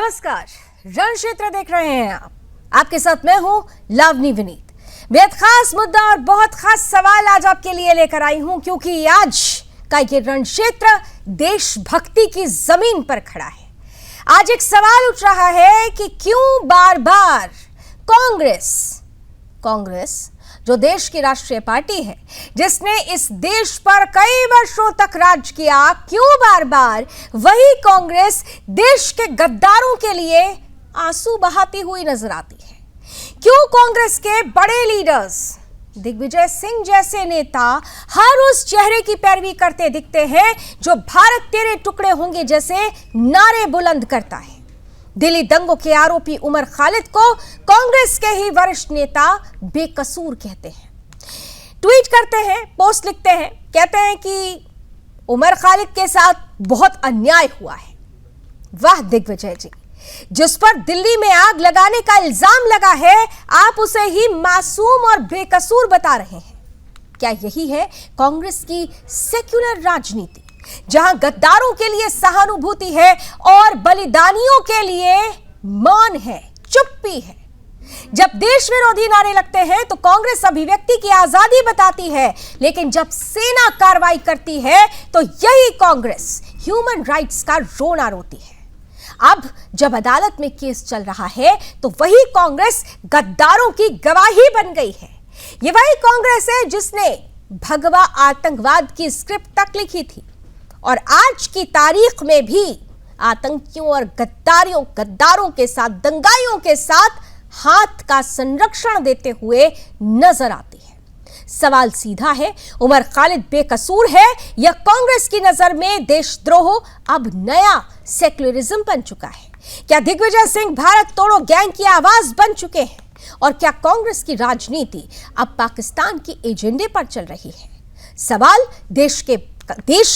नमस्कार, रण क्षेत्र देख रहे हैं आप। आपके साथ मैं हूं लावनी विनीत। बेहद खास मुद्दा और बहुत खास सवाल आज आपके लिए लेकर आई हूं, क्योंकि आज का ये रण क्षेत्र देशभक्ति की जमीन पर खड़ा है। आज एक सवाल उठ रहा है कि क्यों बार बार कांग्रेस जो देश की राष्ट्रीय पार्टी है, जिसने इस देश पर कई वर्षों तक राज किया, क्यों बार बार वही कांग्रेस देश के गद्दारों के लिए आंसू बहाती हुई नजर आती है। क्यों कांग्रेस के बड़े लीडर्स दिग्विजय सिंह जैसे नेता हर उस चेहरे की पैरवी करते दिखते हैं जो भारत तेरे टुकड़े होंगे जैसे नारे बुलंद करता है। दिल्ली दंगों के आरोपी उमर खालिद को कांग्रेस के ही वरिष्ठ नेता बेकसूर कहते हैं। ट्वीट करते हैं, पोस्ट लिखते हैं, कहते हैं कि उमर खालिद के साथ बहुत अन्याय हुआ है। वाह दिग्विजय जी, जिस पर दिल्ली में आग लगाने का इल्जाम लगा है, आप उसे ही मासूम और बेकसूर बता रहे हैं। क्या यही है कांग्रेस की सेक्युलर राजनीति, जहां गद्दारों के लिए सहानुभूति है और बलिदानियों के लिए मौन है, चुप्पी है? जब देश विरोधी नारे लगते हैं तो कांग्रेस अभिव्यक्ति की आजादी बताती है, लेकिन जब सेना कार्रवाई करती है तो यही कांग्रेस ह्यूमन राइट्स का रोना रोती है। अब जब अदालत में केस चल रहा है तो वही कांग्रेस गद्दारों की गवाही बन गई है। ये वही कांग्रेस है जिसने भगवा आतंकवाद की स्क्रिप्ट तक लिखी थी और आज की तारीख में भी आतंकियों और गद्दारों के साथ, दंगाइयों के साथ हाथ का संरक्षण देते हुए नजर आती है। सवाल सीधा है, उमर खालिद बेकसूर है या कांग्रेस की नजर में देशद्रोह अब नया सेक्युलरिज्म बन चुका है? क्या दिग्विजय सिंह भारत तोड़ो गैंग की आवाज बन चुके हैं? और क्या कांग्रेस की राजनीति अब पाकिस्तान की एजेंडे पर चल रही है? सवाल देश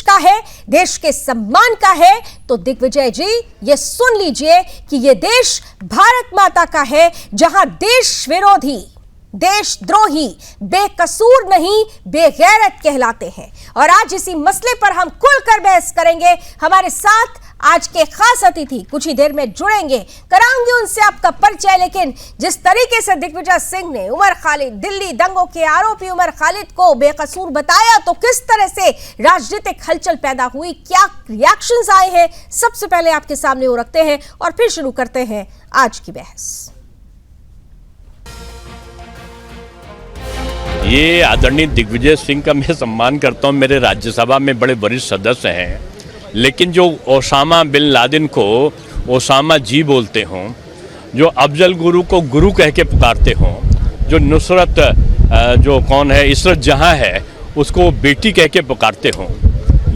का है, देश के सम्मान का है। तो दिग्विजय जी, ये सुन लीजिए कि ये देश भारत माता का है, जहां देश विरोधी, देशद्रोही बेकसूर नहीं बेगैरत कहलाते हैं। और आज इसी मसले पर हम खुलकर बहस करेंगे। हमारे साथ आज के खास अतिथि कुछ ही देर में जुड़ेंगे, कराएंगे उनसे आपका परिचय। लेकिन जिस तरीके से दिग्विजय सिंह ने उमर खालिद, दिल्ली दंगों के आरोपी उमर खालिद को बेकसूर बताया, तो किस तरह से राजनीतिक हलचल पैदा हुई, क्या रिएक्शंस आए हैं, सबसे पहले आपके सामने वो रखते हैं और फिर शुरू करते हैं आज की बहस। ये आदरणीय दिग्विजय सिंह का मैं सम्मान करता हूँ, मेरे राज्यसभा में बड़े वरिष्ठ सदस्य हैं, लेकिन जो ओसामा बिन लादेन को ओसामा जी बोलते हों, जो अफजल गुरु को गुरु कह के पुकारते हों, जो नुसरत जो कौन है इशरत जहां है उसको बेटी कह के पुकारते हों,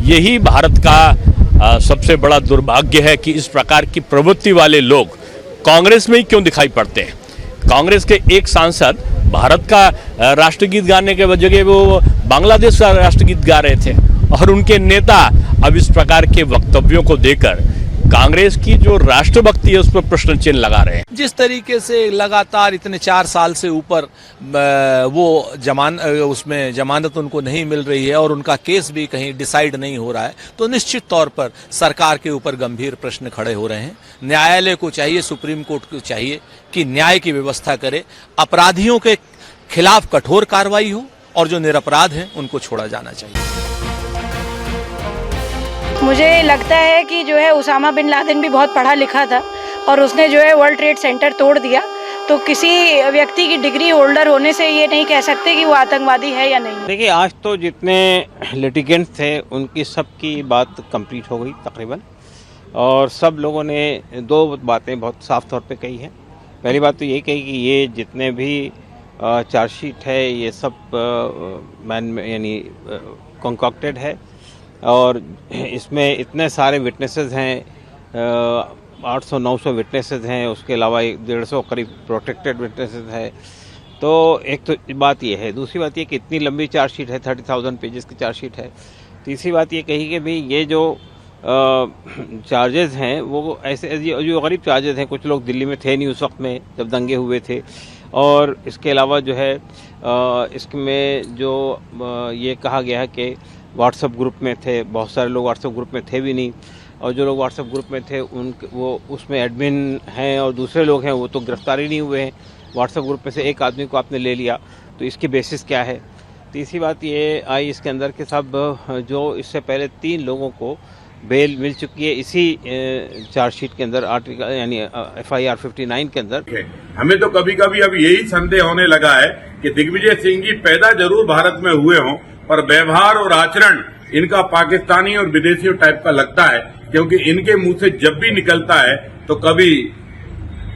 यही भारत का सबसे बड़ा दुर्भाग्य है कि इस प्रकार की प्रवृत्ति वाले लोग कांग्रेस में ही क्यों दिखाई पड़ते हैं। कांग्रेस के एक सांसद भारत का राष्ट्रगीत गाने के बजाय वो बांग्लादेश का राष्ट्रगीत गा रहे थे और उनके नेता अब इस प्रकार के वक्तव्यों को देकर कांग्रेस की जो राष्ट्रभक्ति है उस पर प्रश्न चिन्ह लगा रहे हैं। जिस तरीके से लगातार इतने 4 साल से ऊपर वो उसमें जमानत उनको नहीं मिल रही है और उनका केस भी कहीं डिसाइड नहीं हो रहा है, तो निश्चित तौर पर सरकार के ऊपर गंभीर प्रश्न खड़े हो रहे हैं। न्यायालय को चाहिए, सुप्रीम कोर्ट को चाहिए कि न्याय की व्यवस्था करे, अपराधियों के खिलाफ कठोर कार्रवाई हो और जो निरपराध हैं उनको छोड़ा जाना चाहिए। मुझे लगता है कि जो है उसामा बिन लादेन भी बहुत पढ़ा लिखा था और उसने जो है वर्ल्ड ट्रेड सेंटर तोड़ दिया, तो किसी व्यक्ति की डिग्री होल्डर होने से ये नहीं कह सकते कि वो आतंकवादी है या नहीं। देखिए, आज तो जितने लिटिगेंट्स थे उनकी सबकी बात कंप्लीट हो गई तकरीबन, और सब लोगों ने 2 बातें बहुत साफ तौर पे कही है। पहली बात तो ये कही कि ये जितने भी चार्जशीट है ये सब यानी कंकॉक्टेड है और इसमें इतने सारे विटनेसेस हैं, 800-900 विटनेसेस हैं, उसके अलावा 150 करीब प्रोटेक्टेड विटनेसेस है। तो एक तो बात ये है। दूसरी बात ये कि इतनी लंबी चार्जशीट है, 30,000 पेजेस की चार्जशीट है। तीसरी बात ये कही कि भाई ये जो चार्जेस हैं वो ऐसे जो गरीब चार्जेस हैं, कुछ लोग दिल्ली में थे नहीं उस वक्त में जब दंगे हुए थे, और इसके अलावा जो है इसमें जो ये कहा गया है कि व्हाट्सएप ग्रुप में थे, बहुत सारे लोग व्हाट्सएप ग्रुप में थे भी नहीं, और जो लोग व्हाट्सएप ग्रुप में थे वो उसमें एडमिन हैं और दूसरे लोग हैं वो तो गिरफ्तार ही नहीं हुए हैं। व्हाट्सएप ग्रुप में से एक आदमी को आपने ले लिया, तो इसकी बेसिस क्या है। तीसरी बात ये आई इसके अंदर कि सब जो इससे पहले 3 लोगों को बेल मिल चुकी है इसी चार्जशीट के अंदर, आर्टिकल यानी FIR 59 के अंदर। हमें तो कभी कभी अब यही संदेह होने लगा है कि दिग्विजय सिंह जी पैदा जरूर भारत में हुए हों, पर व्यवहार और आचरण इनका पाकिस्तानी और विदेशियों टाइप का लगता है, क्योंकि इनके मुंह से जब भी निकलता है तो कभी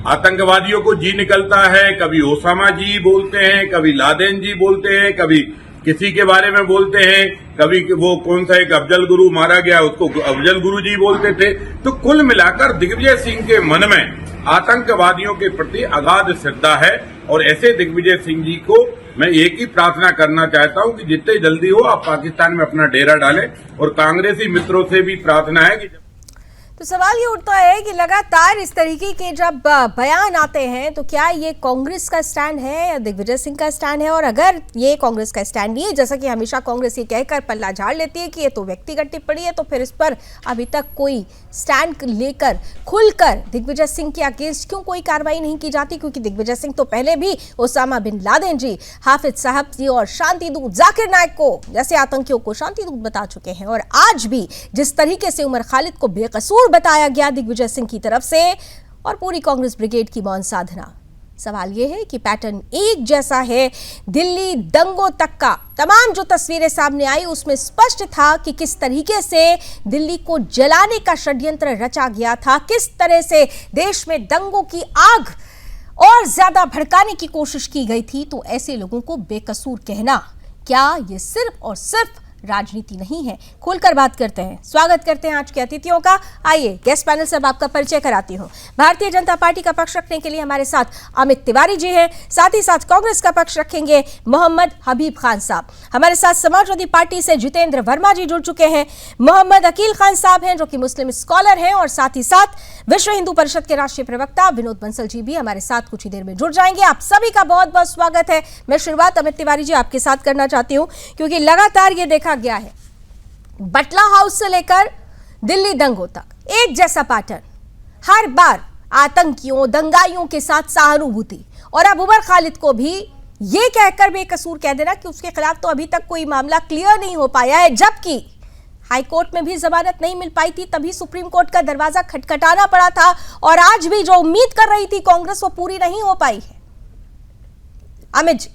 आतंकवादियों को जी निकलता है, कभी ओसामा जी बोलते हैं, कभी लादेन जी बोलते हैं, कभी किसी के बारे में बोलते हैं, कभी वो कौन सा एक अफजल गुरु मारा गया उसको अफजल गुरु जी बोलते थे। तो कुल मिलाकर दिग्विजय सिंह के मन में आतंकवादियों के प्रति अगाध श्रद्धा है, और ऐसे दिग्विजय सिंह जी को मैं एक ही प्रार्थना करना चाहता हूं कि जितने जल्दी हो आप पाकिस्तान में अपना डेरा डालें, और कांग्रेसी मित्रों से भी प्रार्थना है कि तो सवाल ये उठता है कि लगातार इस तरीके के जब बयान आते हैं तो क्या ये कांग्रेस का स्टैंड है या दिग्विजय सिंह का स्टैंड है, और अगर ये कांग्रेस का स्टैंड नहीं है, जैसा कि हमेशा कांग्रेस ये कहकर पल्ला झाड़ लेती है कि ये तो व्यक्तिगत टिप्पणी है, तो फिर इस पर अभी तक कोई स्टैंड लेकर खुलकर दिग्विजय सिंह के अगेंस्ट क्यों कोई कार्रवाई नहीं की जाती? क्योंकि दिग्विजय सिंह तो पहले भी ओसामा बिन लादेन जी, हाफिज साहब जी और शांति दूत जाकिर नाइक को जैसे आतंकियों को शांति दूत बता चुके हैं, और आज भी जिस तरीके से उमर खालिद को बेकसूर बताया गया दिग्विजय सिंह की तरफ से और पूरी कांग्रेस ब्रिगेड की मौन साधना। सवाल यह है कि पैटर्न एक जैसा है। दिल्ली दंगों तक का तमाम जो तस्वीरें सामने आई उसमें स्पष्ट था कि किस तरीके से दिल्ली को जलाने का षड्यंत्र रचा गया था, किस तरह से देश में दंगों की आग और ज्यादा भड़काने की कोशिश की गई थी। तो ऐसे लोगों को बेकसूर कहना, क्या ये सिर्फ और सिर्फ राजनीति नहीं है? खोलकर बात करते हैं। स्वागत करते हैं आज के अतिथियों का। आइए गेस्ट पैनल से अब आपका परिचय कराती हूं। भारतीय जनता पार्टी का पक्ष रखने के लिए हमारे साथ अमित तिवारी जी हैं, साथ ही साथ कांग्रेस का पक्ष रखेंगे मोहम्मद हबीब खान साहब। हमारे साथ समाजवादी पार्टी से जितेंद्र वर्मा जी जुड़ चुके हैं, मोहम्मद अकील खान साहब हैं जो कि मुस्लिम स्कॉलर हैं, और साथ ही साथ विश्व हिंदू परिषद के राष्ट्रीय प्रवक्ता विनोद बंसल जी भी हमारे साथ कुछ ही देर में जुड़ जाएंगे। आप सभी का बहुत बहुत स्वागत है। मैं शुरुआत अमित तिवारी जी आपके साथ करना चाहती हूं, क्योंकि लगातार ये देखा गया है बटला हाउस से लेकर दिल्ली दंगों तक एक जैसा पैटर्न, हर बार आतंकियों दंगाइयों के साथ सहानुभूति, और अब उमर खालिद को भी ये कहकर बेकसूर कह देना कि उसके खिलाफ तो अभी तक कोई मामला क्लियर नहीं हो पाया है, जबकि हाई कोर्ट में भी जमानत नहीं मिल पाई थी, तभी सुप्रीम कोर्ट का दरवाजा खटखटाना पड़ा था, और आज भी जो उम्मीद कर रही थी कांग्रेस वो पूरी नहीं हो पाई है। अमित जी।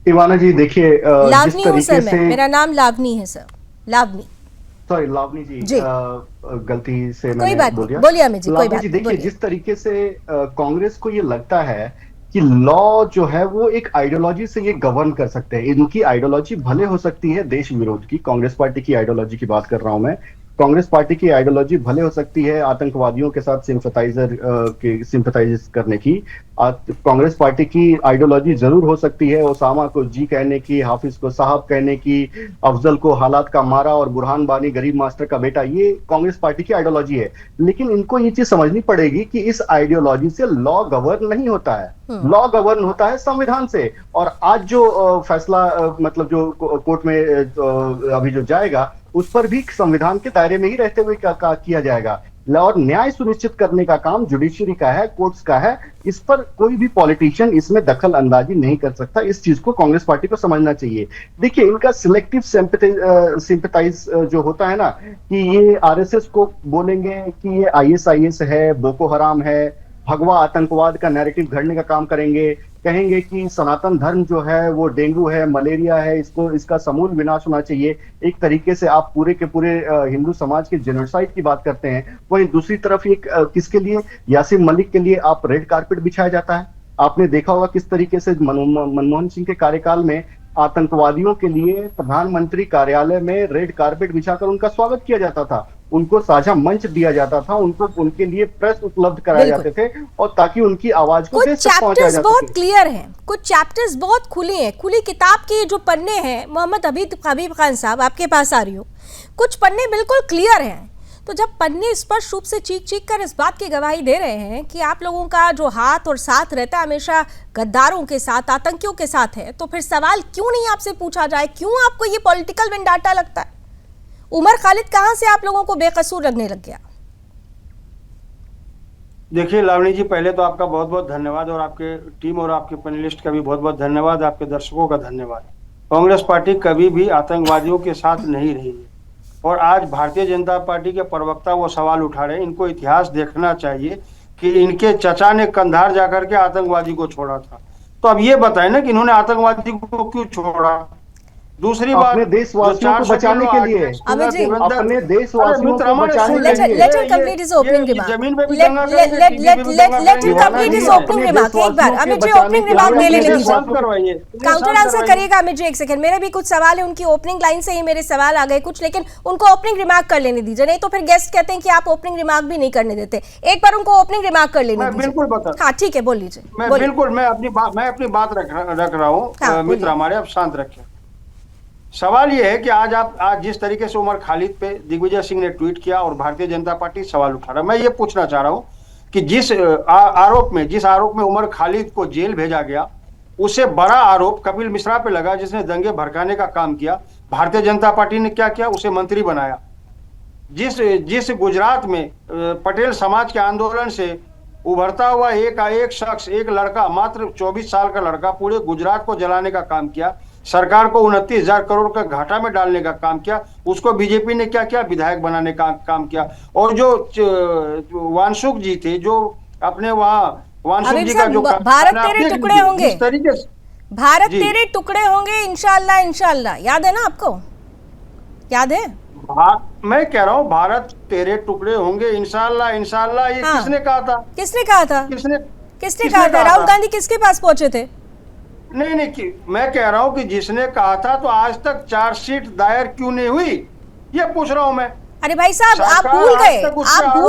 इवाना जी देखिए, लावनी हूं सर, मैं, मेरा नाम लावनी है सर, लावनी। सॉरी लावनी जी, गलती से कोई बात बोल दिया। बोलिए अमित जी, कोई बात। देखिए जिस तरीके से कांग्रेस को ये लगता है कि लॉ जो है वो एक आइडियोलॉजी से ये गवर्न कर सकते हैं। इनकी आइडियोलॉजी भले हो सकती है देश विरोध की, कांग्रेस पार्टी की आइडियोलॉजी की बात कर रहा हूं मैं, कांग्रेस पार्टी की आइडियोलॉजी भले हो सकती है आतंकवादियों के साथ सिंपथाइज करने की, कांग्रेस पार्टी की आइडियोलॉजी जरूर हो सकती है ओसामा को जी कहने की, हाफिज को साहब कहने की, अफजल को हालात का मारा और बुरहान बानी गरीब मास्टर का बेटा, ये कांग्रेस पार्टी की आइडियोलॉजी है। लेकिन इनको ये चीज समझनी पड़ेगी कि इस आइडियोलॉजी से लॉ गवर्न नहीं होता है, लॉ गवर्न होता है संविधान से। और आज जो फैसला मतलब जो कोर्ट में अभी जो जाएगा उस पर भी संविधान के दायरे में ही रहते हुए किया जाएगा। और न्याय सुनिश्चित करने का काम जुडिशरी का है, कोर्ट्स का है। इस पर कोई भी पॉलिटिशियन इसमें दखल अंदाजी नहीं कर सकता। इस चीज को कांग्रेस पार्टी को समझना चाहिए। देखिए इनका सिलेक्टिव सिंपैथाइज जो होता है ना, कि ये आरएसएस को बोलेंगे कि ये आईएसआईएस है, बोको हराम है, भगवा आतंकवाद का नैरेटिव घड़ने का काम करेंगे, कहेंगे कि सनातन धर्म जो है वो डेंगू है, मलेरिया है, इसका समूल विनाश होना चाहिए। एक तरीके से आप पूरे के पूरे हिंदू समाज के जेनोसाइड की बात करते हैं। वहीं दूसरी तरफ एक किसके लिए, यासीन मलिक के लिए आप रेड कारपेट बिछाया जाता है। आपने देखा होगा किस तरीके से मनमोहन सिंह के कार्यकाल में आतंकवादियों के लिए प्रधानमंत्री कार्यालय में रेड कारपेट बिछाकर उनका स्वागत किया जाता था, उनको साझा मंच दिया जाता था, उनको उनके लिए प्रेस उपलब्ध कराए जाते थे, और ताकि उनकी आवाज को कुछ चैप्टर्स बहुत क्लियर हैं, कुछ चैप्टर्स बहुत खुले हैं, खुली किताब के जो पन्ने हैं। मोहम्मद हबीब खान साहब आपके पास आ रही हूँ, कुछ पन्ने बिल्कुल क्लियर हैं। तो जब पन्ने स्पष्ट रूप से चीख कर इस बात की गवाही दे रहे हैं कि आप लोगों का जो हाथ और साथ रहता है हमेशा गद्दारों के साथ, आतंकियों के साथ है, तो फिर सवाल क्यों नहीं आपसे पूछा जाए, क्यों आपको ये पॉलिटिकल वेंडाटा लगता है? उमर खालिद कहां से आप लोगों को बेकसूर लगने लग गया? देखिए लावणी जी, पहले तो आपका बहुत बहुत धन्यवाद और आपके टीम और आपके पैनलिस्ट का भी बहुत बहुत धन्यवाद, आपके दर्शकों का धन्यवाद। कांग्रेस पार्टी कभी भी आतंकवादियों के साथ नहीं रही है और आज भारतीय जनता पार्टी के प्रवक्ता वो सवाल उठा रहे हैं। इनको इतिहास देखना चाहिए कि इनके चचा ने कंधार जाकर के आतंकवादी को छोड़ा था। तो अब ये बताएं ना कि इन्होंने आतंकवादी को क्यों छोड़ा। दूसरी बात, अपने देशवासियों को बचाने के लिए, अमित जी, अपने देशवासियों को बचाने के लिए। Let him complete his opening remark. जमीन पे भी Let दंगा let let let let him complete his opening remark. एक बार अमित जी ओपनिंग रिमार्क दे लेने दीजिए। काउंटर आंसर करिएगा अमित जी, एक सेकंड। मेरे भी कुछ सवाल है, उनकी ओपनिंग लाइन से ही मेरे सवाल आ गए कुछ, लेकिन उनको ओपनिंग रिमार्क कर लेने दीजिए, नहीं तो फिर गेस्ट कहते हैं कि आप ओपनिंग रिमार्क भी नहीं करने देते। एक बार उनको ओपनिंग रिमार्क कर लेने दीजिए। बिल्कुल बता। हाँ ठीक है, बोल लीजिए। मैं अपनी बात रख रहा हूँ। मित्र हमारे, आप शांत रखें। सवाल यह है कि आज जिस तरीके से उमर खालिद पे दिग्विजय सिंह ने ट्वीट किया और भारतीय जनता पार्टी सवाल उठा रहा है, मैं ये पूछना चाह रहा हूं कि जिस आरोप में उमर खालिद को जेल भेजा गया, उससे बड़ा आरोप कपिल मिश्रा पे लगा, जिसने दंगे भड़काने का काम किया। भारतीय जनता पार्टी ने क्या किया? उसे मंत्री बनाया। जिस गुजरात में पटेल समाज के आंदोलन से उभरता हुआ एक शख्स, एक लड़का, मात्र 24 साल का लड़का, पूरे गुजरात को जलाने का काम किया, सरकार को 29,000 करोड़ का घाटा में डालने का काम किया, उसको बीजेपी ने क्या किया? विधायक बनाने का काम किया। और जो वानसुक जी थे, जो अपने वहाँ वानसुक जी का जो भारत तेरे टुकड़े होंगे, इस तरीके से भारत तेरे टुकड़े होंगे इंशाल्लाह, इंशाल्लाह, याद है ना आपको? याद है? मैं कह रहा हूँ भारत तेरे टुकड़े होंगे इंशाल्लाह, इंशाल्लाह। ये किसने कहा था? किसने कहा था? किसने कहा था? राहुल गांधी किसके पास पहुंचे थे? नहीं, मैं कह रहा हूं कि जिसने कहा था, तो आज तक चार्जशीट दायर क्यों नहीं हुई, ये पूछ रहा हूं मैं। अरे भाई साहब, आप भूल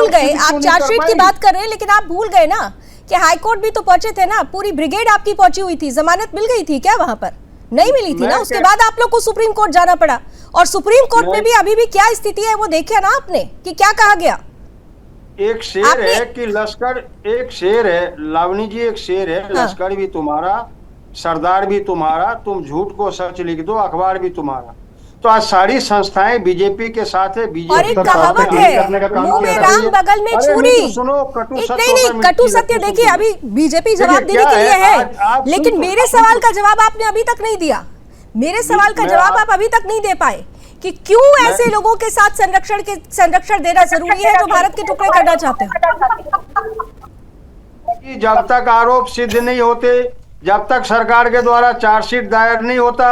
गए। आप चार्जशीट की बात कर रहे हैं, लेकिन आप भूल गए ना कि हाईकोर्ट भी तो पहुंचे थे ना, पूरी ब्रिगेड आपकी पहुंची हुई थी। जमानत मिल गई थी क्या? वहां पर नहीं मिली थी ना, उसके बाद आप लोग को सुप्रीम कोर्ट जाना पड़ा। और सुप्रीम कोर्ट में भी अभी भी क्या स्थिति है वो देखिए ना आपने, कि क्या कहा गया। एक शेर है कि लश्कर, एक शेर है लावणी जी, एक शेर है, लश्कर भी तुम्हारा, सरदार भी तुम्हारा, तुम झूठ को सच लिख दो, अखबार भी तुम्हारा। तो आज सारी संस्थाएं बीजेपी के साथ है। और एक कहावत है, मुंह में राम बगल में छुरी। नहीं, कटु सत्य देखिए, अभी बीजेपी जवाब देने के लिए है, लेकिन मेरे सवाल का जवाब आपने अभी तक नहीं दिया। मेरे सवाल का जवाब आप अभी तक नहीं दे पाए कि क्यों ऐसे लोगों के साथ संरक्षण देना जरूरी है जो भारत के टुकड़े करना चाहते हैं। जब तक आरोप सिद्ध नहीं होते, जब तक सरकार के द्वारा चार्जशीट दायर नहीं होता,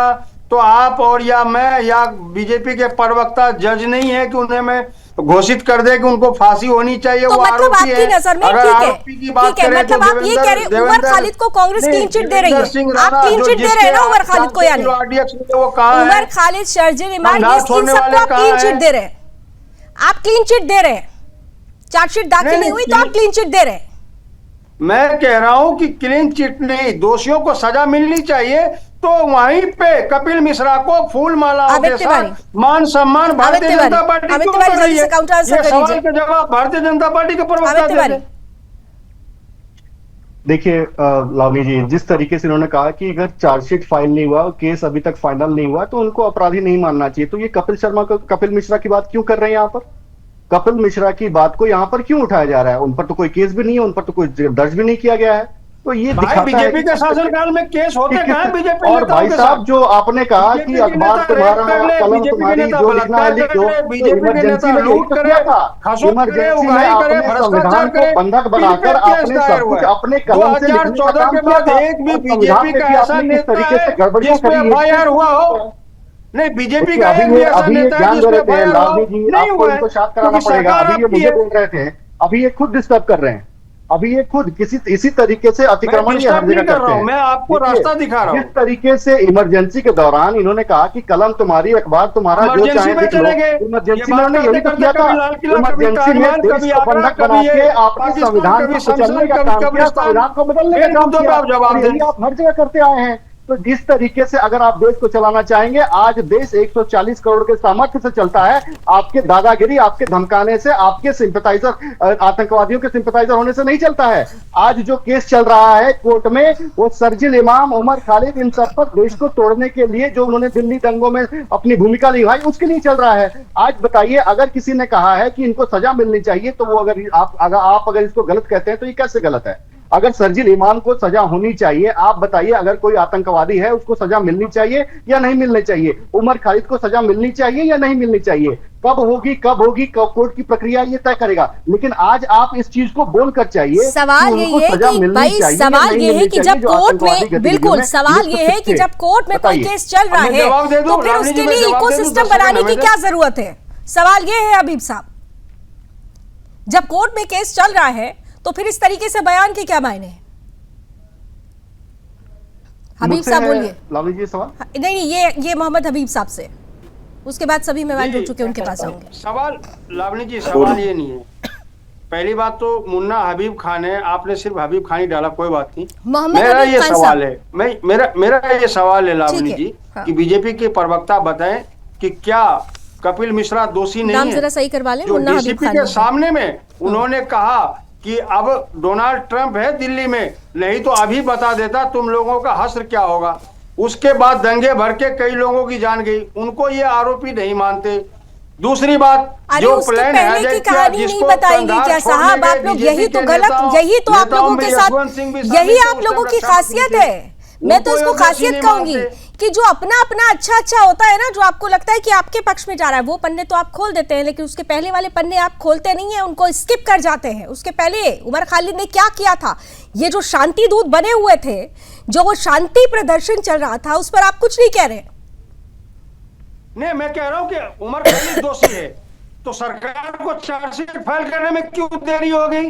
तो आप और या मैं या बीजेपी के प्रवक्ता जज नहीं है कि उन्हें मैं घोषित कर दे कि उनको फांसी होनी चाहिए। तो वो मतलब आरोपी आपकी नजर में ठीक है, मतलब आप ये कह रहे हैं उमर खालिद को कांग्रेस क्लीन चिट दे रही है। आप क्लीन चिट दे रहे हैं ना उमर खालिद को, यानी उमर खालिद, शर्जील इमाम, इन सबको आप क्लीन चिट दे रहे हैं। आप क्लीन चिट दे रहे हैं, चार्जशीट दाखिल नहीं हुई तो आप क्लीन चिट दे रहे हैं। मैं कह रहा हूं कि क्लीन चिट नहीं, दोषियों को सजा मिलनी चाहिए। तो वहीं पे कपिल मिश्रा को फूल मालाओं के साथ मान सम्मान भारतीय जनता पार्टी क्यों कर रही है? ये सवाल का जवाब भारतीय जनता पार्टी के प्रवक्ता देंगे। देखिए लावणी जी, जिस तरीके से उन्होंने कहा कि अगर चार्जशीट फाइल नहीं हुआ, केस अभी तक फाइनल नहीं हुआ, तो उनको अपराधी नहीं मानना चाहिए। तो ये कपिल मिश्रा की बात क्यों कर रहे हैं यहाँ पर? कपिल मिश्रा की बात को यहाँ पर क्यों उठाया जा रहा है? उन पर तो कोई केस भी नहीं है, उन पर तो कोई दर्ज भी नहीं किया गया है। तो ये बीजेपी के शासनकाल में केस होते हैं बीजेपी। और भाई साहब, जो आपने कहा कि अखबार तुम्हारा, कलम तुम्हारी, जो लिखना है लिख दो। इमरजेंसी में लूट किया था, इमरजेंसी में आपने संविधान को बंधक बनाकर आपने सब कुछ अपने कलम से लिखने का काम किया था। एक भी बीजेपी का ऐसा नेता है जिसपे एफआईआर हुआ हो? नहीं, बीजेपी का अभी ये ज्ञान दे रहे थे लावणी जी, आपको इनको शांत कराना पड़ेगा। अभी ये मुझे बोल रहे थे, अभी ये खुद डिस्टर्ब कर रहे हैं, अभी ये खुद इसी तरीके से अतिक्रमण हर जगह करते हैं। मैं आपको रास्ता दिखा रहा हूं। जिस तरीके से इमरजेंसी के दौरान इन्होंने कहा कि कलम तुम्हारी, अखबार तुम्हारा, जो चाहे लिख लो। इमरजेंसी में उन्होंने यही तो किया था। इमरजेंसी में देश को बंधक बना के आपने संविधान को कुचलने का काम किया, संविधान को बदलने का काम किया। यही आप हर जगह करते आए हैं। तो जिस तरीके से अगर आप देश को चलाना चाहेंगे, आज देश 140 करोड़ के सामर्थ्य से चलता है, आपके दादागिरी, आपके धमकाने से, आपके सिंपैथाइजर, आतंकवादियों के सिंपैथाइजर होने से नहीं चलता है। आज जो केस चल रहा है कोर्ट में, वो शर्जील इमाम, उमर खालिद, इन सब पर देश को तोड़ने के लिए जो उन्होंने दिल्ली दंगों में अपनी भूमिका निभाई, उसके लिए चल रहा है। आज बताइए, अगर किसी ने कहा है कि इनको सजा मिलनी चाहिए, तो वो अगर आप इसको गलत कहते हैं तो ये कैसे गलत है? अगर शर्जील इमाम को सजा होनी चाहिए, आप बताइए, अगर कोई आतंकवादी है उसको सजा मिलनी चाहिए या नहीं मिलनी चाहिए? उमर खालिद को सजा मिलनी चाहिए या नहीं मिलनी चाहिए? कब होगी कोर्ट की प्रक्रिया ये तय करेगा। लेकिन आज आप इस चीज को बोलकर चाहिए, सवाल ये है कि भाई, सवाल ये है कि जब कोर्ट में, बिल्कुल सवाल ये है कि जब कोर्ट में कोई केस चल रहा है तो फिर उसके लिए इकोसिस्टम बनाने की क्या जरूरत है? सवाल ये है हबीब साहब, जब कोर्ट में केस चल रहा है तो फिर इस तरीके से बयान के क्या मायने हैं? हबीब साहब बोलिए। लावली जी सवाल? नहीं, ये मोहम्मद हबीब साहब से, उसके बाद सभी मेहमान जुड़ चुके उनके पास आऊंगे। सवाल लावली जी, सवाल ये नहीं है। पहली बात तो मुन्ना हबीब खान है, आपने सिर्फ हबीब खान ही डाला, कोई बात नहीं। मेरा ये सवाल है, मेरा ये सवाल है लावली जी, कि बीजेपी के प्रवक्ता बताएं कि क्या कपिल मिश्रा दोषी नहीं है? जरा सही करवा लें। जो डीसीपी के सामने में उन्होंने कहा कि अब डोनाल्ड ट्रंप है दिल्ली में, नहीं तो अभी बता देता तुम लोगों का हश्र क्या होगा। उसके बाद दंगे भर के कई लोगों की जान गई, उनको ये आरोपी नहीं मानते। दूसरी बात, जो प्लान पहले की कहानी नहीं बताएंगे क्या साहब? आप लोग यही तो गलत, यही तो आप लोगों के साथ, यही आप लोगों की खासियत है। मैं तो इसको खासियत कहूंगी कि जो अपना अच्छा होता है ना, जो आपको लगता है कि आपके पक्ष में जा रहा है, वो पन्ने तो आप खोल देते हैं, लेकिन उसके पहले वाले पन्ने आप खोलते नहीं है, उनको स्किप कर जाते हैं। उसके पहले उमर खालिद ने क्या किया था, ये जो शांति दूत बने हुए थे, जो वो शांति प्रदर्शन चल रहा था, उस पर आप कुछ नहीं कह रहे। नहीं, मैं कह रहा हूं कि उमर खालिद दोषी है, तो सरकार को चार्जशीट फाइल करने में क्यों देरी हो गई?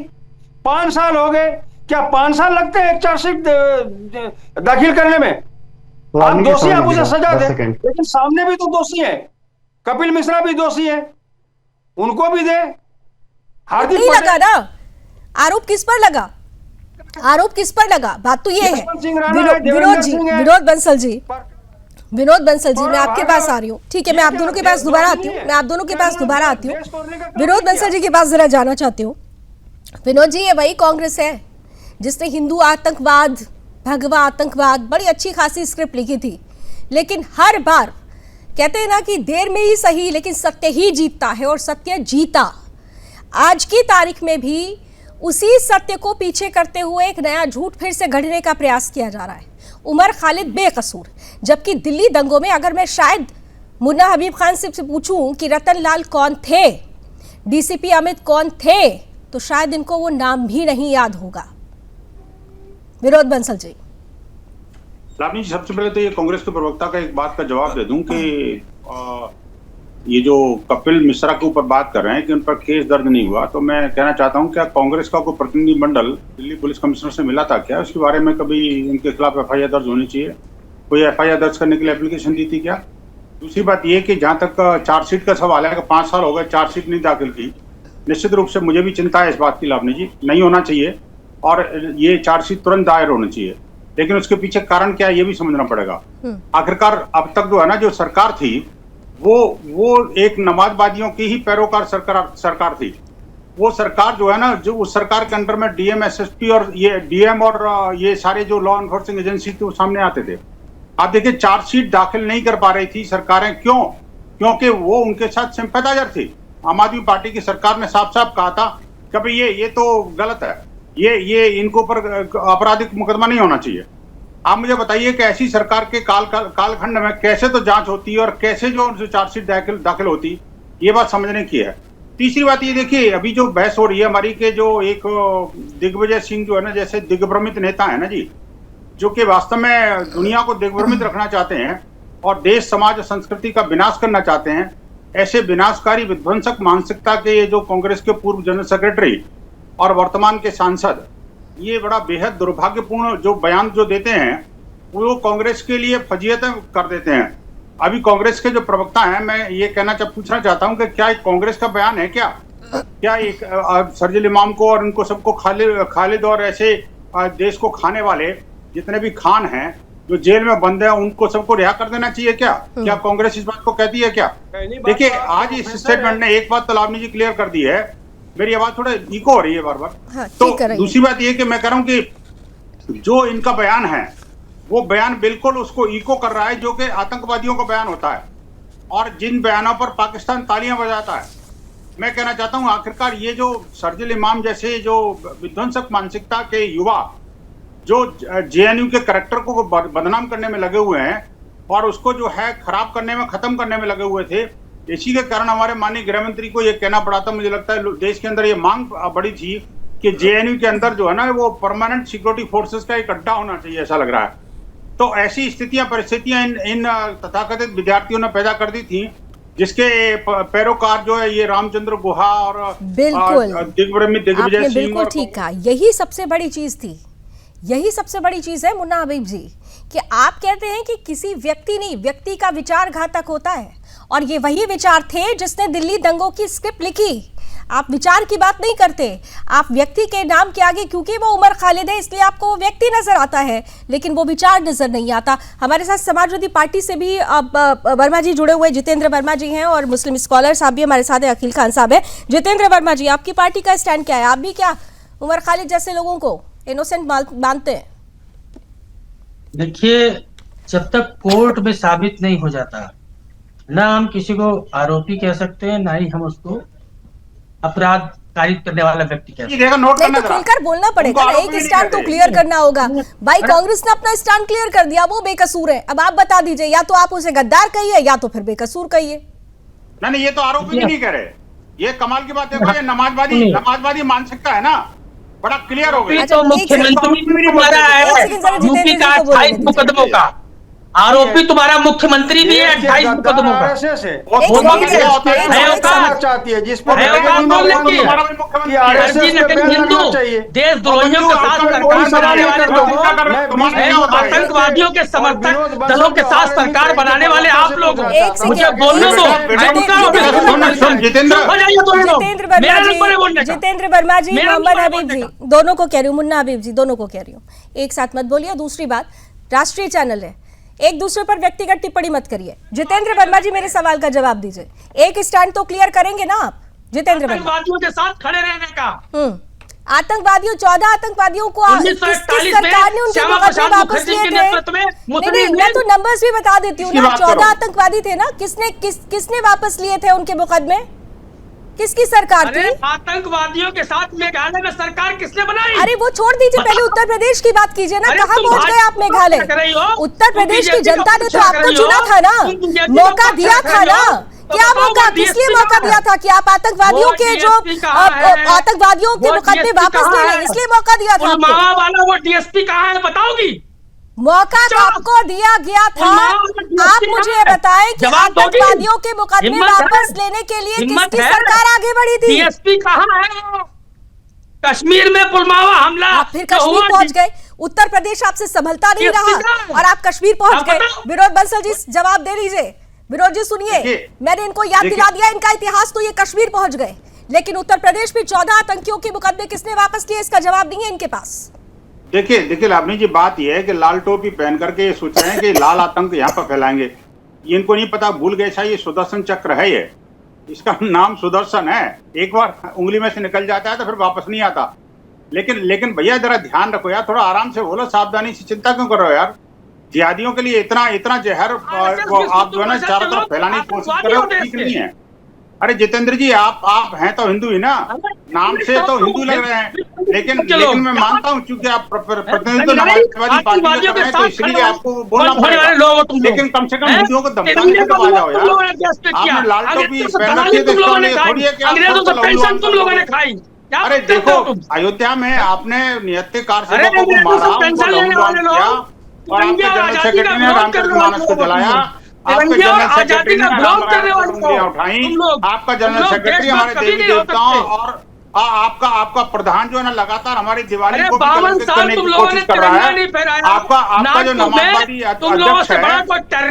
5 साल हो गए। क्या 5 साल लगते हैं एक चार्जशीट दाखिल करने में? आप दोषी, आप उसे सजा दे, लेकिन सामने भी तो दोषी है, कपिल मिश्रा भी दोषी है, उनको भी दे। हार्दिक नहीं लगा ना आरोप, किस पर लगा? आरोप किस पर लगा? बात तो ये है। विनोद बंसल जी, मैं आपके पास आ रही हूँ। ठीक है, मैं आप दोनों के पास दोबारा आती हूँ। विनोद बंसल जी के पास जरा जाना चाहती हूँ। विनोद जी, ये वही कांग्रेस है जिसने हिंदू आतंकवाद, भगवा आतंकवाद, बड़ी अच्छी खासी स्क्रिप्ट लिखी थी, लेकिन हर बार कहते हैं ना कि देर में ही सही लेकिन सत्य ही जीतता है, और सत्य जीता। आज की तारीख में भी उसी सत्य को पीछे करते हुए एक नया झूठ फिर से गढ़ने का प्रयास किया जा रहा है। उमर खालिद बेकसूर, जबकि दिल्ली दंगों में अगर मैं शायद मुन्ना हबीब खान से पूछूं कि रतन लाल कौन थे, डीसीपी अमित कौन थे, तो शायद इनको वो नाम भी नहीं याद होगा। विनोद बंसल जी। लावनी जी, सबसे पहले तो ये कांग्रेस के प्रवक्ता का एक बात का जवाब दे दूं कि ये जो कपिल मिश्रा के ऊपर बात कर रहे हैं कि उन पर केस दर्ज नहीं हुआ, तो मैं कहना चाहता हूं, क्या कांग्रेस का कोई प्रतिनिधिमंडल दिल्ली पुलिस कमिश्नर से मिला था क्या? उसके बारे में कभी इनके खिलाफ एफआईआर दर्ज होनी चाहिए? कोई एफआईआर दर्ज करने के लिए एप्लीकेशन दी थी क्या? दूसरी बात ये कि जहाँ तक चार्जशीट का सवाल है कि 5 साल हो गए चार्जशीट नहीं दाखिल की, निश्चित रूप से मुझे भी चिंता है इस बात की लावनी जी, नहीं होना चाहिए और ये चार्जशीट तुरंत दायर होनी चाहिए, लेकिन उसके पीछे कारण क्या है ये भी समझना पड़ेगा। आखिरकार अब तक जो है ना, जो सरकार थी वो एक नमाजवादियों की ही पैरोकार सरकार थी। वो सरकार जो है ना, जो उस सरकार के अंडर में डीएम, एसएसपी और ये डीएम और ये सारे जो लॉ एनफोर्सिंग एजेंसी थी वो सामने आते थे। आप देखिए, चार्जशीट दाखिल नहीं कर पा रही थी सरकारें, क्यों? क्योंकि वो उनके साथ सिंपैथाइजर थी। आम आदमी पार्टी की सरकार ने साफ साफ कहा था कि भाई ये तो गलत है, ये इनको पर आपराधिक मुकदमा नहीं होना चाहिए। आप मुझे बताइए कि ऐसी सरकार के कालखंड में कैसे तो जांच होती है और कैसे जो चार्जशीट दाखिल होती, ये बात समझने की है। तीसरी बात ये देखिए, अभी जो बहस हो रही है हमारी के जो एक दिग्विजय सिंह जो है ना, जैसे दिग्भ्रमित नेता है ना जी, जो कि वास्तव में दुनिया को दिग्भ्रमित रखना चाहते हैं और देश, समाज और संस्कृति का विनाश करना चाहते हैं, ऐसे विनाशकारी विध्वंसक मानसिकता के ये जो कांग्रेस के पूर्व जनरल सेक्रेटरी और वर्तमान के सांसद, ये बड़ा बेहद दुर्भाग्यपूर्ण जो बयान जो देते हैं, वो कांग्रेस के लिए फजीहतें कर देते हैं। अभी कांग्रेस के जो प्रवक्ता हैं, मैं ये पूछना चाहता हूं कि क्या एक कांग्रेस का बयान है क्या एक शर्जील इमाम को और उनको सबको खालिद और ऐसे देश को खाने वाले जितने भी खान हैं, जो जेल में बंद है उनको सबको रिहा कर देना चाहिए क्या? क्या कांग्रेस इस बात को कहती है क्या? देखिए आज इस स्टेटमेंट ने एक बात तो लावनी जी क्लियर कर दी है, मेरी आवाज थोड़ा इको हो रही है बार बार। हाँ, तो दूसरी बात ये कि मैं कह रहा हूं कि जो इनका बयान है वो बयान बिल्कुल उसको इको कर रहा है जो कि आतंकवादियों का बयान होता है, और जिन बयानों पर पाकिस्तान तालियां बजाता है। मैं कहना चाहता हूं आखिरकार ये जो शरजील इमाम जैसे जो विध्वंसक मानसिकता के युवा जो जेएनयू के करैक्टर को बदनाम करने में लगे हुए हैं और उसको जो है खराब करने में, खत्म करने में लगे हुए थे, इसी के कारण हमारे माननीय गृह मंत्री को ये कहना पड़ा था। मुझे लगता है देश के अंदर ये मांग बड़ी थी कि जेएनयू के अंदर जो है ना वो परमानेंट सिक्योरिटी फोर्सेस का एक अड्डा होना चाहिए, ऐसा लग रहा है। तो ऐसी स्थितियां, परिस्थितियां इन तथाकथित विद्यार्थियों ने पैदा कर दी थी, जिसके पैरोकार जो है ये रामचंद्र गुहा और दिग्विजय सिंह। बिल्कुल ठीक कहा, यही सबसे बड़ी चीज थी, यही सबसे बड़ी चीज है मुन्ना हबीब जी, कि आप कहते हैं कि किसी व्यक्ति नहीं, व्यक्ति का विचार घातक होता है, और ये वही विचार थे जिसने दिल्ली दंगों की स्क्रिप्ट लिखी। आप विचार की बात नहीं करते, आप व्यक्ति के नाम के आगे, क्योंकि वो उमर खालिद है इसलिए आपको वो व्यक्ति नजर आता है, लेकिन वो विचार नजर नहीं आता। हमारे साथ समाजवादी पार्टी से भी वर्मा जी जुड़े हुए, जितेंद्र वर्मा जी हैं, और मुस्लिम स्कॉलर साहब भी हमारे साथ है, अकील खान साहब है। जितेंद्र वर्मा जी, आपकी पार्टी का स्टैंड क्या है? आप भी क्या उमर खालिद जैसे लोगों को इनोसेंट मानते हैं? देखिए, जब तक कोर्ट में साबित नहीं हो जाता, ना हम किसी को आरोपी कह सकते हैं, ना ही हम उसको अपराध कारित करने वाला व्यक्ति कह सकते हैं। नहीं तो खुलकर बोलना पड़ेगा ना, एक स्टैंड तो क्लियर करना होगा। भाई कांग्रेस ने अपना स्टैंड क्लियर कर दिया, वो बेकसूर है। अब आप बता दीजिए, या तो आप उसे गद्दार कहिए या तो फिर बेकसूर कहिए। नहीं, ये तो आरोपी भी नहीं कह रहे। ये कमाल की बात है, ये नमाजवादी मानसिकता है ना, बड़ा क्लियर हो गया। तो मुख्यमंत्री तुम्हारा है यूपी का 28 मुकदमों का आरोपी, तुम्हारा मुख्यमंत्री भी है 28 मुकदमों का। हिंदू देशद्रोहियों के साथ सरकार बनाने वाले, आतंकवादियों के समर्थक दलों के साथ सरकार बनाने वाले आप लोग, मुझे बोलने दो। जितेंद्र वर्मा जी, मोहम्मद हबीब जी, दोनों को कह रही हूँ, मुन्ना हबीब जी, दोनों को कह रही हूँ, एक साथ मत बोलिए। दूसरी बात, राष्ट्रीय चैनल है, एक दूसरे पर व्यक्तिगत टिप्पणी मत करिए। जितेंद्र वर्मा जी, मेरे सवाल का जवाब दीजिए, एक स्टैंड तो क्लियर करेंगे ना आप? जितेंद्र वर्मा, आतंकवादियों के साथ खड़े रहने का। आतंकवादियों, 14 आतंकवादियों को किस सरकार ने उनके मुकदमे वापस लिए थे? नहीं, मैं तो नंबर्स भी बता देती हूँ ना, 14 आतंकवादी थे ना, किसने वापस लिए थे उनके मुकदमे? किसकी सरकार थी? आतंकवादियों के साथ मेघालय में सरकार किसने बनाई? अरे वो छोड़ दीजिए, पहले उत्तर प्रदेश की बात कीजिए ना। कहाँ पहुंच गए आप मेघालय? उत्तर प्रदेश की जनता ने तो आपको चुना था ना, मौका दिया था ना। क्या मौका, किस लिए मौका दिया था? कि आप आतंकवादियों के जो आतंकवादियों के मुकदमे वापस ले लें, इसलिए मौका दिया था आपको। वो डीएसपी कहाँ है बताओगी? मौका तो आपको दिया गया था। आप मुझे ये बताएं कि आतंकवादियों के मुकदमे वापस लेने के लिए किसकी सरकार आगे बढ़ी थी? डीएसपी कहाँ है? कश्मीर में पुलवामा हमला, आप फिर कश्मीर पहुंच गए। उत्तर प्रदेश आपसे संभलता नहीं रहा और आप कश्मीर पहुंच गए। विनोद बंसल जी जवाब दे लीजिए। विनोद जी सुनिए, मैंने इनको याद दिला दिया इनका इतिहास, तो ये कश्मीर पहुंच गए, लेकिन उत्तर प्रदेश में 14 आतंकियों के मुकदमे किसने वापस लिए, इसका जवाब नहीं है इनके पास। देखिए लावनी जी, बात यह है कि लाल टोपी पहन करके ये सोच रहे हैं कि लाल आतंक यहाँ पर फैलाएंगे। ये इनको नहीं पता, भूल गए शायद ये सुदर्शन चक्र है, ये इसका नाम सुदर्शन है। एक बार उंगली में से निकल जाता है तो फिर वापस नहीं आता। लेकिन भैया जरा ध्यान रखो यार, थोड़ा आराम से बोलो, सावधानी से। चिंता क्यों कर रहे हो यार? जिहादियों के लिए इतना जहर आप जो है ना चारों तरफ फैलाने की कोशिश कर रहे हो, ठीक नहीं है। अरे जितेंद्र जी, आप हैं तो हिंदू ही ना, नाम से तो हिंदू लग रहे हैं, लेकिन मैं मानता हूँ चूंकि आप प्रतिनिधित्व नमाजवादी पार्टी में कर रहे हैं तो इसलिए आपको बोलना पड़ेगा। लेकिन कम से कम हिंदुओं को धमकाने से तो आ जाओ यार। आपने लाल टोपी पहन रखी है तो इसका मतलब थोड़ी है कि आप अरे देखो, अयोध्या में आपने निहत्थे कारसेवकों को मारा, उनको लहूलुहान किया, और आपके जनरल सेक्रेटरी ने रामचरित मानस को जलाया। आपके जनरल सेक्रेटरी ने उठाई, आपका जनरल सेक्रेटरी हमारे देवी देवताओं और आपका प्रधान जो है ना लगातार हमारी दिवाली को कलंकित करने की कोशिश कर रहा है। आपका जो नमाजवादी अध्यक्ष है,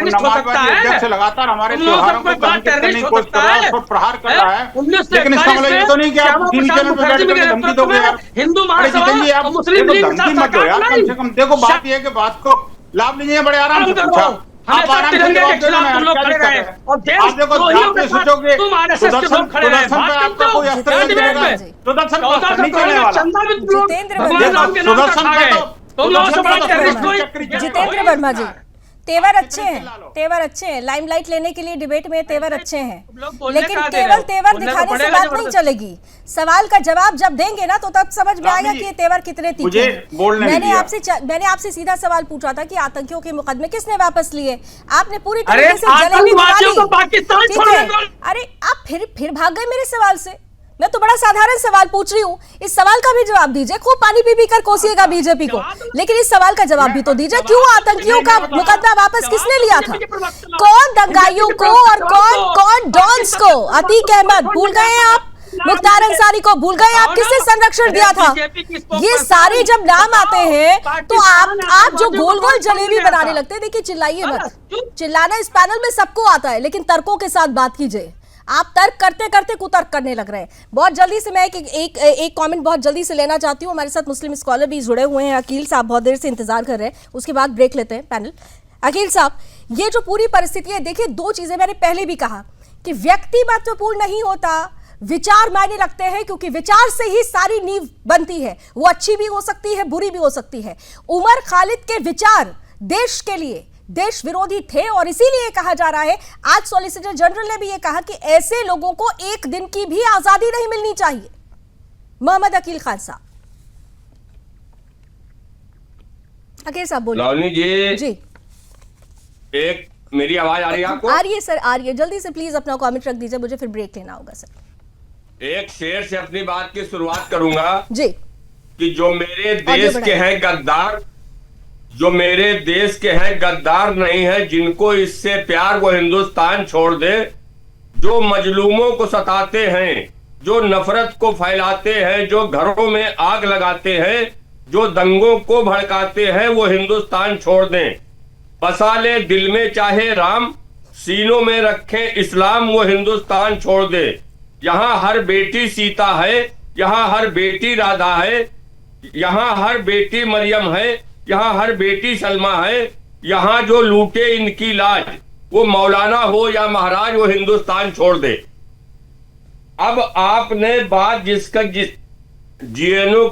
नमाजवादी अध्यक्ष लगातार हमारे त्योहारों को कलंकित करने की कोशिश कर रहा है, उस पर प्रहार कर रहा है। लेकिन इसका मतलब ये तो नहीं कि आप टीवी चैनल पर बैठ करके धमकी दोगे यार। अरे जितेंद्र जी, आप धमकी मत दो यार, कम से कम देखो, बात यह है कि बात को लाभली जी ने बड़े आराम से पूछा, आप आराम से तिरंगे जवाब के दे रहे खिलाफ तुम लोग खड़े रहे और आप देखो आप सोचोगे तुम आरएसएस के लोग खड़े रहे, सुदर्शन पे आपका कोई अस्त्र नहीं चलेगा, सुदर्शन को अस्त्र नहीं चलने वाला। जितेंद्र वर्मा सुदर्शन पे तो तुम लोग सब बड़ा टेररिस्ट कोई जितेंद्र वर्मा जी, तेवर अच्छे हैं, लाइमलाइट लेने के लिए डिबेट में तेवर अच्छे हैं, लेकिन केवल तेवर दिखाने से बात नहीं चलेगी। सवाल का जवाब जब देंगे ना तो तब समझ में आएगा कि ये तेवर कितने तीखे हैं। मैंने आपसे सीधा सवाल पूछा था कि आतंकियों के मुकदमे किसने वापस लिए, आपने पूरी तरीके से जलेबी बना दी। अरे आप फिर भाग गए मेरे सवाल से। मैं तो बड़ा साधारण सवाल पूछ रही हूँ, इस सवाल का भी जवाब दीजिए। खूब पानी पी कर कोसिएगा बीजेपी को, लेकिन इस सवाल का जवाब भी तो दीजिए, क्यों आतंकियों का मुकदमा वापस किसने लिया था? कौन दंगाइयों को और कौन डॉन्स को? अतीक अहमद भूल गए हैं आप? मुख्तार अंसारी को भूल गए आप? किसने संरक्षण दिया था? ये सारे जब नाम आते हैं तो आप जो गोल गोल जलेबी बनाने लगते हैं। देखिए, चिल्लाइए मत, चिल्लाना इस पैनल में सबको आता है, लेकिन तर्कों के साथ बात कीजिए। आप तर्क करते करते कुतर्क करने लग रहे हैं। बहुत जल्दी से मैं एक कमेंट बहुत जल्दी से लेना चाहती हूँ। हमारे साथ मुस्लिम स्कॉलर भी जुड़े हुए हैं, अकील साहब बहुत देर से इंतजार कर रहे हैं, उसके बाद ब्रेक लेते हैं पैनल। अकील साहब, ये जो पूरी परिस्थिति है, देखिए दो चीजें मैंने पहले भी कहा कि व्यक्ति महत्वपूर्ण नहीं होता, विचार मायने रखते हैं, क्योंकि विचार से ही सारी नींव बनती है। वो अच्छी भी हो सकती है, बुरी भी हो सकती है। उमर खालिद के विचार देश के लिए देश विरोधी थे और इसीलिए कहा जा रहा है, आज सॉलिसिटर जनरल ने भी ये कहा कि ऐसे लोगों को एक दिन की भी आजादी नहीं मिलनी चाहिए। मोहम्मद अकील खान साहब, अकील साहब बोलिए। जी, एक मेरी आवाज आ रही है आपको? आ रही है सर, आ रही है। जल्दी से प्लीज अपना कमेंट रख दीजिए, मुझे फिर ब्रेक लेना होगा सर। एक शेर से अपनी बात की शुरुआत करूंगा जी, कि जो मेरे देश के हैं गद्दार, जो मेरे देश के हैं गद्दार नहीं है, जिनको इससे प्यार वो हिंदुस्तान छोड़ दे। जो मजलूमों को सताते हैं, जो नफरत को फैलाते हैं, जो घरों में आग लगाते हैं, जो दंगों को भड़काते हैं, वो हिंदुस्तान छोड़ दें। बसा ले दिल में चाहे राम, सीनों में रखें इस्लाम, वो हिंदुस्तान छोड़ दे। यहाँ हर बेटी सीता है, यहाँ हर बेटी राधा है, यहाँ हर बेटी मरियम है, यहाँ हर बेटी सलमा है। यहाँ जो लूटे इनकी लाज, वो मौलाना हो या महाराज, वो हिंदुस्तान छोड़ दे। अब आपने बात जिस जेएनयू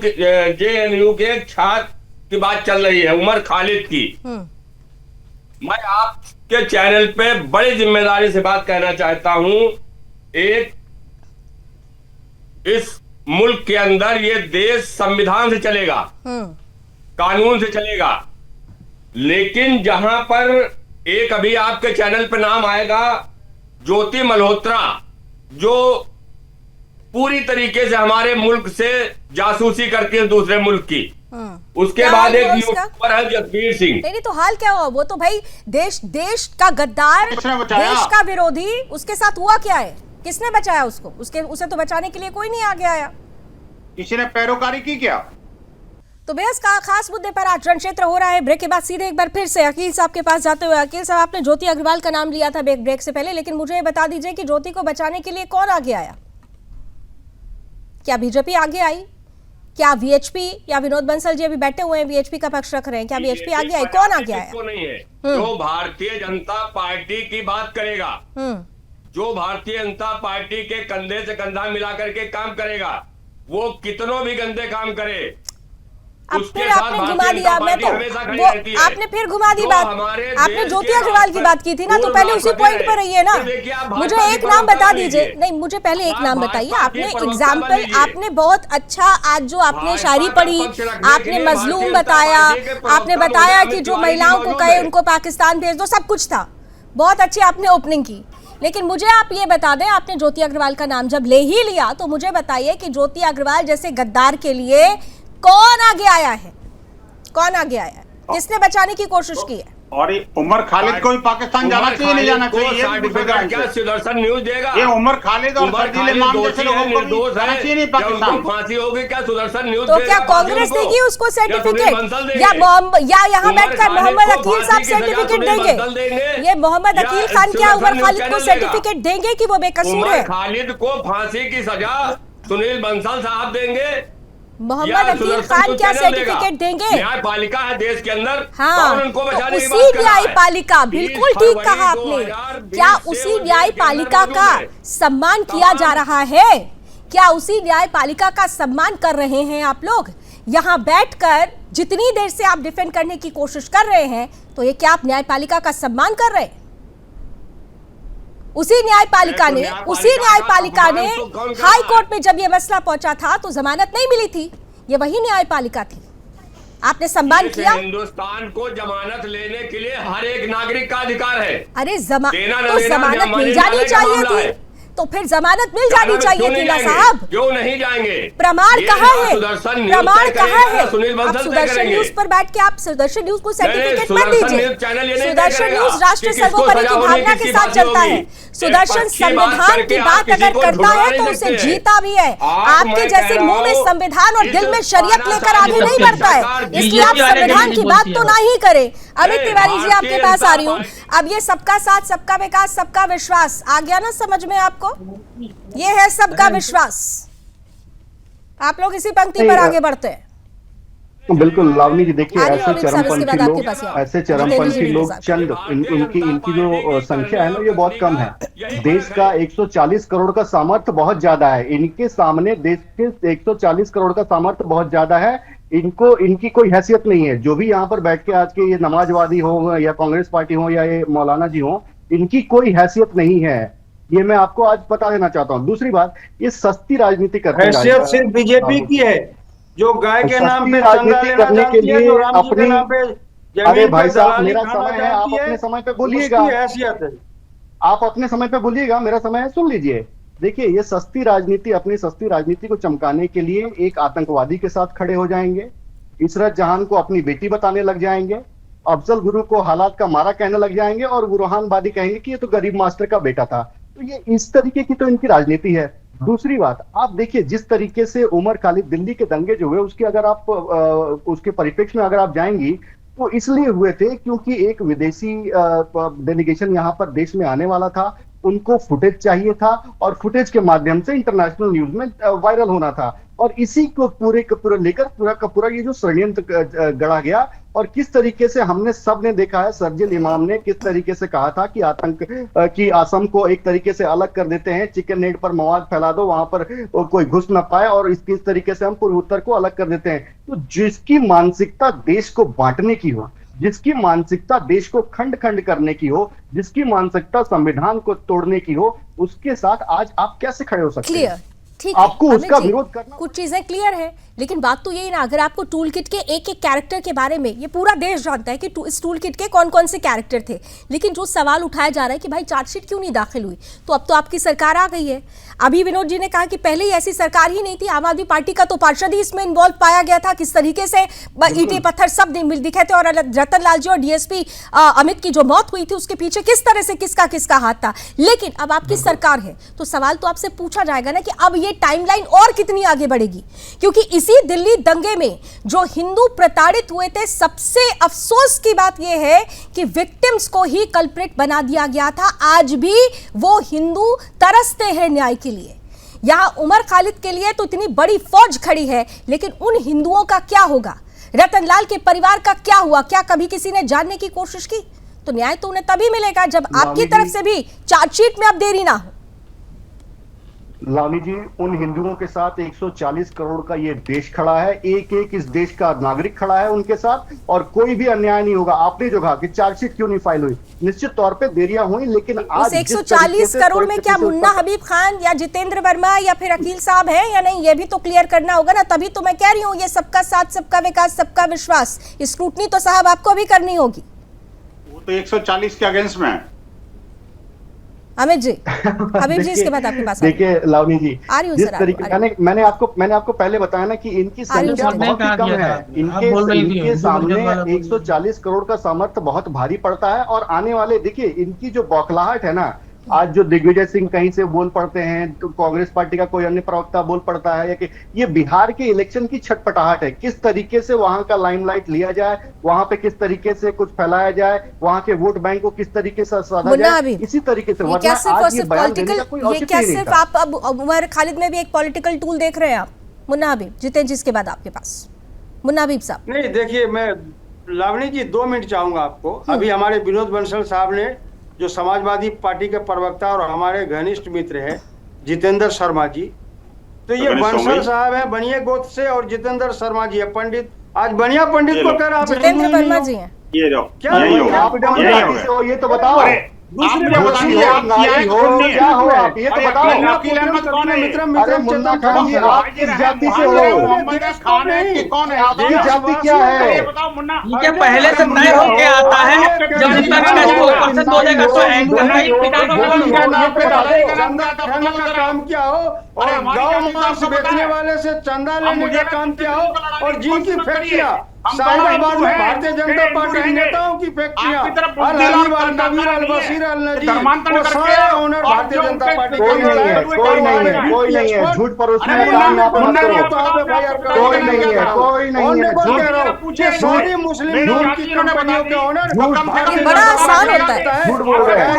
के एक छात्र की बात चल रही है, उमर खालिद की, मैं आपके चैनल पे बड़ी जिम्मेदारी से बात कहना चाहता हूं। एक इस मुल्क के अंदर ये देश संविधान से चलेगा, कानून से चलेगा, लेकिन जहां पर एक अभी आपके चैनल पे नाम आएगा ज्योति मल्होत्रा, जो पूरी तरीके से हमारे मुल्क से जासूसी करती है दूसरे मुल्क की, उसके बाद एक यूट्यूबर है जसबीर सिंह। नहीं तो हाल क्या हुआ? वो तो भाई देश का गद्दार, देश का विरोधी, उसके साथ हुआ क्या है? किसने बचाया उसको? उसे तो बचाने के लिए कोई नहीं आगे आया, किसी ने पैरोकारी की क्या? तो बेहद खास मुद्दे पर आज रणक्षेत्र हो रहा है। ब्रेक के बाद सीधे एक बार फिर से अकील साहब के पास जाते हुए, अकील साहब आपने ज्योति अग्रवाल का नाम लिया था ब्रेक से पहले, लेकिन मुझे ये बता दीजिए कि ज्योति को बचाने के लिए कौन आगे आया? क्या बीजेपी आगे आई? क्या वीएचपी या विनोद बंसल जी अभी बैठे हुए हैं, वीएचपी का पक्ष रख रहे हैं, क्या वीएचपी आगे आई? कौन आगे आया? नहीं है जो भारतीय जनता पार्टी की बात करेगा, जो भारतीय जनता पार्टी के कंधे से कंधा मिलाकर के काम करेगा, वो कितनों भी गंदे काम करे, फिर आपने घुमा दिया। मैं तो आपने फिर घुमा दी बात। आपने ज्योति अग्रवाल की बात की थी ना, तो पहले उसी पॉइंट पर रहिए ना। मुझे एक नाम बता दीजिए। नहीं, मुझे पहले एक नाम बताइए। आपने एग्जाम्पल, आपने बहुत अच्छा आज जो आपने शायरी पढ़ी, आपने मजलूम बताया, आपने बताया कि जो महिलाओं को कहे उनको पाकिस्तान भेज दो, सब कुछ था, बहुत अच्छी आपने ओपनिंग की। लेकिन मुझे आप ये बता दें, आपने ज्योति अग्रवाल का नाम जब ले ही लिया तो मुझे बताइए कि ज्योति अग्रवाल जैसे गद्दार के लिए कौन आगे आया है? कौन आगे आया है? किसने बचाने की कोशिश की है? और उमर खालिद को भी पाकिस्तान जाना चाहिए, नहीं जाना चाहिए? क्या सुदर्शन न्यूज देगा? ये उमर खालिद और फर्जील इमाम जैसे लोगों को भी जाना चाहिए नहीं पाकिस्तान? फांसी होगी क्या सुदर्शन न्यूज? तो क्या कांग्रेस देगी उसको सर्टिफिकेट, या यहाँ बैठकर मोहम्मद अकील साहब सर्टिफिकेट देंगे? ये मोहम्मद अकील खान क्या उमर खालिद को सर्टिफिकेट देंगे कि वो बेकसूर है? खालिद को फांसी की सजा सुनील बंसल साहब देंगे मोहम्मद अकील खान क्या सर्टिफिकेट देंगे? न्यायपालिका है देश के अंदर, हाँ, उनको बचाने की उसी बात कर रहा है। न्यायपालिका, बिल्कुल ठीक कहा आपने। क्या उसी न्यायपालिका का सम्मान किया जा रहा है? क्या उसी न्यायपालिका का सम्मान कर रहे हैं आप लोग? यहाँ बैठकर जितनी देर से आप डिफेंड करने की कोशिश कर रहे हैं, तो ये क्या आप न्यायपालिका का सम्मान कर रहे हैं? उसी न्यायपालिका ने हाई कोर्ट में जब ये मसला पहुंचा था तो जमानत नहीं मिली थी, ये वही न्यायपालिका थी, आपने सम्मान किया। हिंदुस्तान को जमानत लेने के लिए हर एक नागरिक का अधिकार है। अरे जमानत मिल जानी चाहिए थी, तो फिर जमानत मिल जानी चाहिए थी ना साहब। क्यों नहीं जाएंगे? प्रमाण कहाँ है? प्रमाण कहाँ है? आप सुदर्शन सुदर्शन न्यूज पर बैठ के आप सुदर्शन न्यूज को सर्टिफिकेट मत दीजिए। सुदर्शन न्यूज राष्ट्र सर्वोपरि की भावना के साथ चलता है। सुदर्शन संविधान की बात अगर करता है तो उसे जीता भी है। आपके जैसे मुंह में संविधान और दिल में शरीयत लेकर आगे नहीं बढ़ता है, इसलिए आप संविधान की बात तो ना ही करें। अमित तिवारी जी, आपके पास आ रही हूँ। अब ये सबका साथ, सबका विकास, सबका विश्वास आ गया ना समझ में आपको? ये है सबका विश्वास। आप लोग इसी पंक्ति पर आगे बढ़ते हैं। तो बिल्कुल लावनी जी, देखिए ऐसे चरमपंथी लोग चंद इनकी जो संख्या है ना, ये बहुत कम है। देश का 140 करोड़ का सामर्थ्य बहुत ज्यादा है। इनके सामने देश के 140 करोड़ का सामर्थ्य बहुत ज्यादा है। इनकी कोई हैसियत नहीं है। जो भी यहाँ पर बैठ के आज के ये नमाजवादी हो या कांग्रेस पार्टी हो या ये मौलाना जी हो, इनकी कोई हैसियत नहीं है। ये मैं आपको आज बता देना चाहता हूँ। दूसरी बात, ये सस्ती राजनीति करते हैं। हैसियत सिर्फ बीजेपी की है, जो गाय के नाम पे राजनीति करने के लिए अपनी। अरे भाई साहब, मेरा समय है, आप अपने समय पे बोलिएगा। हैसियत है, आप अपने समय पे बोलिएगा, मेरा समय है, सुन लीजिए। देखिए, ये सस्ती राजनीति, अपनी सस्ती राजनीति को चमकाने के लिए एक आतंकवादी के साथ खड़े हो जाएंगे, इशरत जहां को अपनी बेटी बताने लग जाएंगे, अफजल गुरु को हालात का मारा कहने लग जाएंगे और बुरहान वादी कहेंगे कि ये तो गरीब मास्टर का बेटा था। तो ये इस तरीके की तो इनकी राजनीति है। दूसरी बात, आप देखिए जिस तरीके से उमर खालिद दिल्ली के दंगे जो हुए, उसके अगर आप उसके परिप्रेक्ष्य में अगर आप जाएंगी तो इसलिए हुए थे क्योंकि एक विदेशी डेलीगेशन यहाँ पर देश में आने वाला था, उनको फुटेज चाहिए था और फुटेज के माध्यम से इंटरनेशनल न्यूज में वायरल होना था। और इसी को पूरे का पूरा लेकर पूरा का पूरा ये जो षड्यंत्र गढ़ा गया, और किस तरीके से हमने सबने देखा है, सर्जिल इमाम ने किस तरीके से कहा था कि आतंक की आसम को एक तरीके से अलग कर देते हैं, चिकन नेट पर मवाद फैला दो, वहां पर कोई घुस न पाए, और इस तरीके से हम पूर्व उत्तर को अलग कर देते हैं। तो जिसकी मानसिकता देश को बांटने की हो, जिसकी मानसिकता देश को खंड खंड करने की हो, जिसकी मानसिकता संविधान को तोड़ने की हो, उसके साथ आज आप कैसे खड़े हो सकते हैं? ठीक आपको उसका विरोध करना। कुछ चीजें क्लियर है, लेकिन बात तो यही ना, अगर आपको टूल किट के एक एक कैरेक्टर के बारे में, ये पूरा देश जानता है कि इस टूल किट के कौन कौन से कैरेक्टर थे, लेकिन जो सवाल उठाया जा रहा है कि भाई चार्जशीट क्यों नहीं दाखिल हुई, तो अब तो आपकी सरकार आ गई है। अभी विनोद जी ने कहा कि पहले ही ऐसी सरकार ही नहीं थी, आम आदमी पार्टी का तो पार्षद ही इसमें इन्वॉल्व पाया गया था, किस तरीके से ईंटें पत्थर सब दिखे थे, और रतन लाल जी और डीएसपी अमित की जो मौत हुई थी उसके पीछे किस तरह से किसका हाथ था। लेकिन अब आपकी सरकार है तो सवाल तो आपसे पूछा जाएगा ना कि अब ये टाइमलाइन और कितनी आगे बढ़ेगी, क्योंकि इसी दिल्ली दंगे में जो हिंदू प्रताड़ित हुए थे, सबसे अफसोस की बात यह है कि विक्टिम्स को ही कल्प्रिट बना दिया गया था। आज भी वो हिंदू तरसते हैं न्याय के लिए। यहां उमर खालिद के लिए तो इतनी बड़ी फौज खड़ी है, लेकिन उन हिंदुओं का क्या होगा? रतनलाल के परिवार का क्या हुआ? क्या कभी किसी ने जानने की कोशिश की? तो न्याय तो उन्हें तभी मिलेगा जब आपकी तरफ से भी चार्जशीट में अब देरी ना हो। लावनी जी, उन हिंदुओं के साथ 140 करोड़ का ये देश खड़ा है, एक एक इस देश का नागरिक खड़ा है उनके साथ, और कोई भी अन्याय नहीं होगा। आपने जो कहा कि चार्जशीट क्यों नहीं फाइल हुई, निश्चित तौर पे देरियां हुई, लेकिन आज 140 करोड़ में क्या मुन्ना हबीब खान या जितेंद्र वर्मा या फिर अकील साहब है या नहीं, ये भी तो क्लियर करना होगा ना। तभी तो मैं कह रही हूँ ये सबका साथ, सबका विकास, सबका विश्वास, स्क्रूटनी तो साहब आपको भी करनी होगी। वो तो 140 के अगेंस्ट में है। अमित जी, हबीब जी, इसके बाद आपके पास देखिए लावनी जी, जिस सर, तरीके मैंने आपको पहले बताया ना कि इनकी संख्या बहुत ही कम है। इनके सामने 140 करोड़ का सामर्थ्य बहुत भारी पड़ता है। और आने वाले, देखिए इनकी जो बौखलाहट है ना, आज जो दिग्विजय सिंह कहीं से बोल पड़ते हैं, तो कांग्रेस पार्टी का कोई अन्य प्रवक्ता बोल पड़ता है, या कि ये बिहार के इलेक्शन की छटपटाहट है, किस तरीके से वहां का लाइमलाइट लिया जाए, वहां पे किस तरीके से कुछ फैलाया जाए, वहां के वोट बैंक को किस तरीके से साधा जाए, इसी तरीके से। वरना आज ये बयान देने का कोई औचित्य नहीं था। आप अब उमर खालिद में भी एक पॉलिटिकल टूल देख रहे हैं आप? मुन्ना हबीब, जितेंद्र जी इसके बाद आपके पास। मुन्ना हबीब साहब। नहीं देखिए, मैं लावणी जी 2 मिनट चाहूंगा आपको। अभी हमारे विनोद बंसल साहब ने, जो समाजवादी पार्टी के प्रवक्ता और हमारे घनिष्ठ मित्र हैं जितेंद्र शर्मा जी, तो ये बंसल साहब है बनिया गोत्र से और जितेंद्र शर्मा जी है पंडित। आज बनिया पंडित को कर आप जितेंद्र वर्मा जी हैं। ये लो, क्या यही हो, आप ये तो बताओ, क्या हो आप, ये तो बताओ। अरे मुन्ना खान जी, आप किस जाति से हो? आपकी जाति क्या है? ये पहले से तय होके आता है, जब जितना पसंद हो जाएगा तो का काम क्या हो और गाँव मांस बेचने वाले से चंदा लेने का काम क्या हो और जिनकी फैक्ट्रियाँ साहिबाबाद में भारतीय जनता पार्टी के नेताओं की फैक्ट्रियां, ओनर भारतीय जनता पार्टी। कोई नहीं है झूठ परोसने का काम यहाँ पर मत करो। कोई नहीं है सारी मुस्लिम कंपनियों के ओनर। बड़ा आसान होता है, झूठ बोल रहे हैं।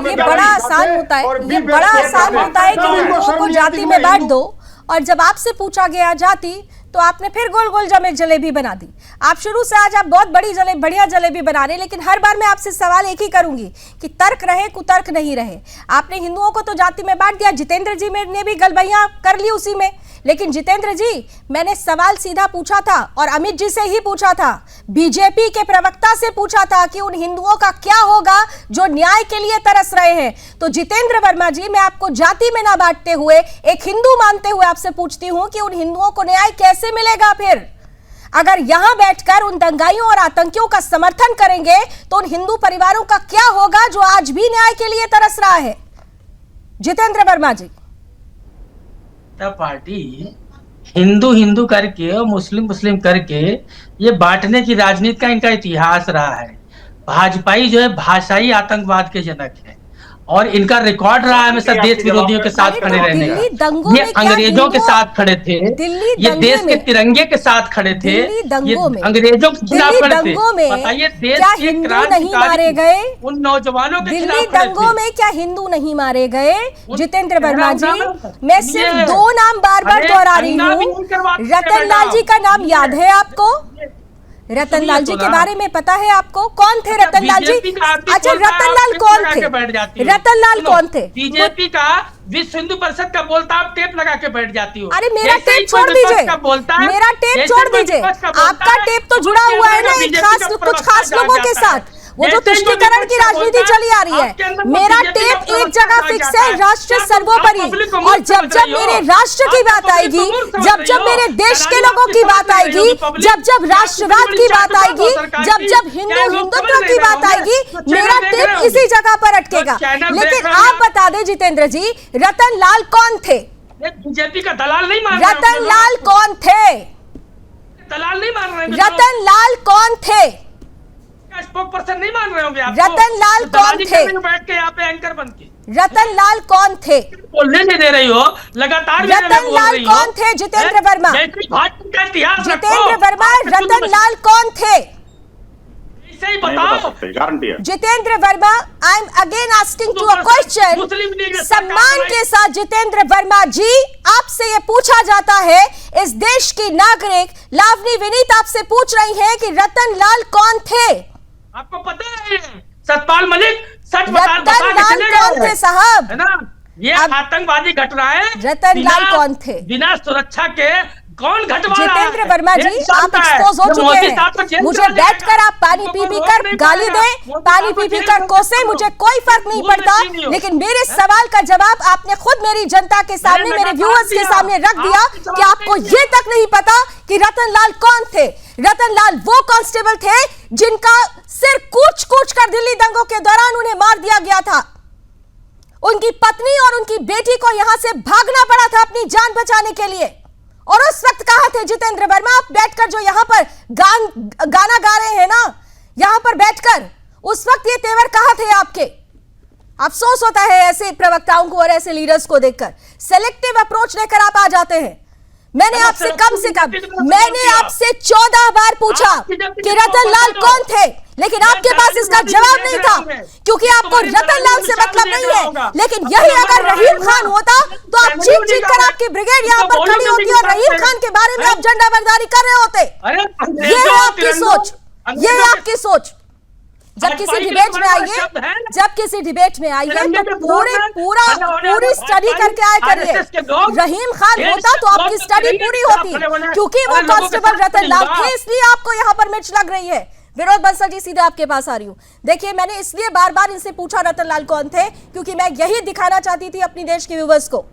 ये बड़ा आसान होता है, ये बड़ा आसान होता है कि हिंदुओं को जाति में बांट दो, और जब आपसे पूछा गया जाति तो आपने फिर गोल गोल जलेबी बना दी। आप शुरू से आज आप बहुत बढ़िया जलेबी बना रहे हैं, लेकिन हर बार मैं आपसे सवाल एक ही करूंगी कि तर्क रहे कुतर्क नहीं रहे। आपने हिंदुओं को तो जाति में बांट दिया, जितेंद्र जी ने भी गलबैया कर ली उसी में। लेकिन जितेंद्र जी, मैंने सवाल सीधा पूछा था और अमित जी से ही पूछा था, बीजेपी के प्रवक्ता से पूछा था कि उन हिंदुओं का क्या होगा जो न्याय के लिए तरस रहे हैं। तो जितेंद्र वर्मा जी, मैं आपको जाति में ना बांटते हुए एक हिंदू मानते हुए आपसे पूछती हूं कि उन हिंदुओं को न्याय कैसे मिलेगा फिर? अगर यहां बैठकर उन दंगाइयों और आतंकियों का समर्थन करेंगे तो उन हिंदू परिवारों का क्या होगा जो आज भी न्याय के लिए तरस रहा है? जितेंद्र वर्मा जी। पार्टी हिंदू करके और मुस्लिम करके ये बांटने की राजनीति का इनका इतिहास रहा है। भाजपाई जो है भाषाई आतंकवाद के जनक है और इनका रिकॉर्ड रहा है हमेशा देश विरोधियों के साथ खड़े रहने का। ये अंग्रेजों के साथ खड़े थे, ये देश के तिरंगे के साथ खड़े थे, ये अंग्रेजों के खिलाफ खड़े थे। बताइए, देश के क्रांतिकारी गए उन नौजवानों के खिलाफ दिल्ली दंगों में क्या हिंदू नहीं मारे गए? जितेंद्र वर्मा जी, मैं सिर्फ 2 नाम बार बार दोहरा रही हूँ। रतन लाल जी का नाम याद है आपको? रतन लाल जी के बारे में पता है आपको? कौन थे रतन लाल जी? अच्छा, रतन लाल कौन थे? रतन लाल कौन थे? बीजेपी का विश्व हिंदू परिषद का बोलता, आप टेप लगा के बैठ जाती हो। अरे मेरा टेप छोड़ दीजिए, मेरा टेप छोड़ दीजिए। आपका टेप तो जुड़ा हुआ है ना कुछ खास लोगों के साथ, वो जो तुष्टीकरण की राजनीति चली आ रही है। मेरा टेप एक जगह फिक्स है, राष्ट्र सर्वोपरि। और जब जब मेरे राष्ट्र की बात आएगी, जब जब मेरे देश के लोगों की बात आएगी, जब जब राष्ट्रवाद की बात आएगी, जब जब हिंदुत्व की बात आएगी, मेरा टेप इसी जगह पर अटकेगा। लेकिन आप बता दें जितेंद्र जी, रतन लाल कौन थे? बीजेपी का दलाल नहीं मान। रतन लाल कौन थे? दलाल नहीं मान रहे। रतन लाल कौन थे? स्पोक पर्सन नहीं मान रहे होंगे आप। रतन लाल कौन थे? बैठ के यहाँ पे एंकर बन के रतन लाल कौन थे? बोलने नहीं दे रही हो लगातार। रतन लाल कौन थे? जितेंद्र वर्मा। जितेंद्र वर्मा, रतन लाल कौन थे? सही बताओ। Jitendra Verma, I am again asking to a question. सम्मान के साथ जितेंद्र वर्मा जी, आपसे ये पूछा जाता है, इस देश की नागरिक लावनी विनीत आपसे पूछ रही है कि रतन लाल कौन थे? आपको पता है? सतपाल मलिक सच रतन लाल कौन थे साहब? है ना, ये आतंकवादी घटना है। रतन लाल कौन थे? बिना सुरक्षा के कौन घटवा? जितेंद्र वर्मा जी, आप एक्सपोज हो चुके हैं। मुझे बैठकर आप पानी पी कर गाली दें, पानी पी कर कोसे, मुझे कोई फर्क नहीं पड़ता। लेकिन मेरे सवाल का जवाब आपने खुद मेरी जनता के सामने, मेरे व्यूअर्स के सामने रख दिया कि आपको ये तक नहीं पता कि रतन लाल कौन थे। रतन लाल वो कांस्टेबल थे जिनका सिर कूच कूच कर दिल्ली दंगों के दौरान उन्हें मार दिया गया था। उनकी पत्नी और उनकी बेटी को यहां से भागना पड़ा था अपनी जान बचाने के लिए। और उस वक्त कहा थे जितेंद्र वर्मा, आप बैठकर जो यहां पर गाना गा रहे हैं ना, यहां पर बैठकर, उस वक्त ये तेवर कहा थे आपके? अफसोस होता है ऐसे प्रवक्ताओं को और ऐसे लीडर्स को देखकर। सेलेक्टिव अप्रोच लेकर आप आ जाते हैं। मैंने आपसे कम से कम 14 बार पूछा कि रतन लाल कौन थे। लेकिन आपके पास इसका जवाब नहीं था, क्योंकि आपको रतनलाल से मतलब नहीं है। लेकिन यही अगर रहीम खान होता तो आप चीख चीख कर आपकी ब्रिगेड यहाँ पर खड़ी होती और रहीम खान के बारे में आप झंडा बरदारी कर रहे होते। ये है आपकी सोच, ये है आपकी सोच। जब किसी डिबेट में आइए, जब किसी डिबेट में आइए तो पूरी स्टडी करके आए करिए। रहीम खान होता तो आपकी स्टडी पूरी होती, क्योंकि वो कांस्टेबल रतनलाल थे, इसलिए आपको यहाँ पर मिर्च लग रही है। विनोद बंसल जी, सीधे आपके पास आ रही हूँ। देखिए, मैंने इसलिए बार बार इनसे पूछा रतनलाल कौन थे, क्योंकि मैं यही दिखाना चाहती थी अपनी देश के व्यूअर्स को।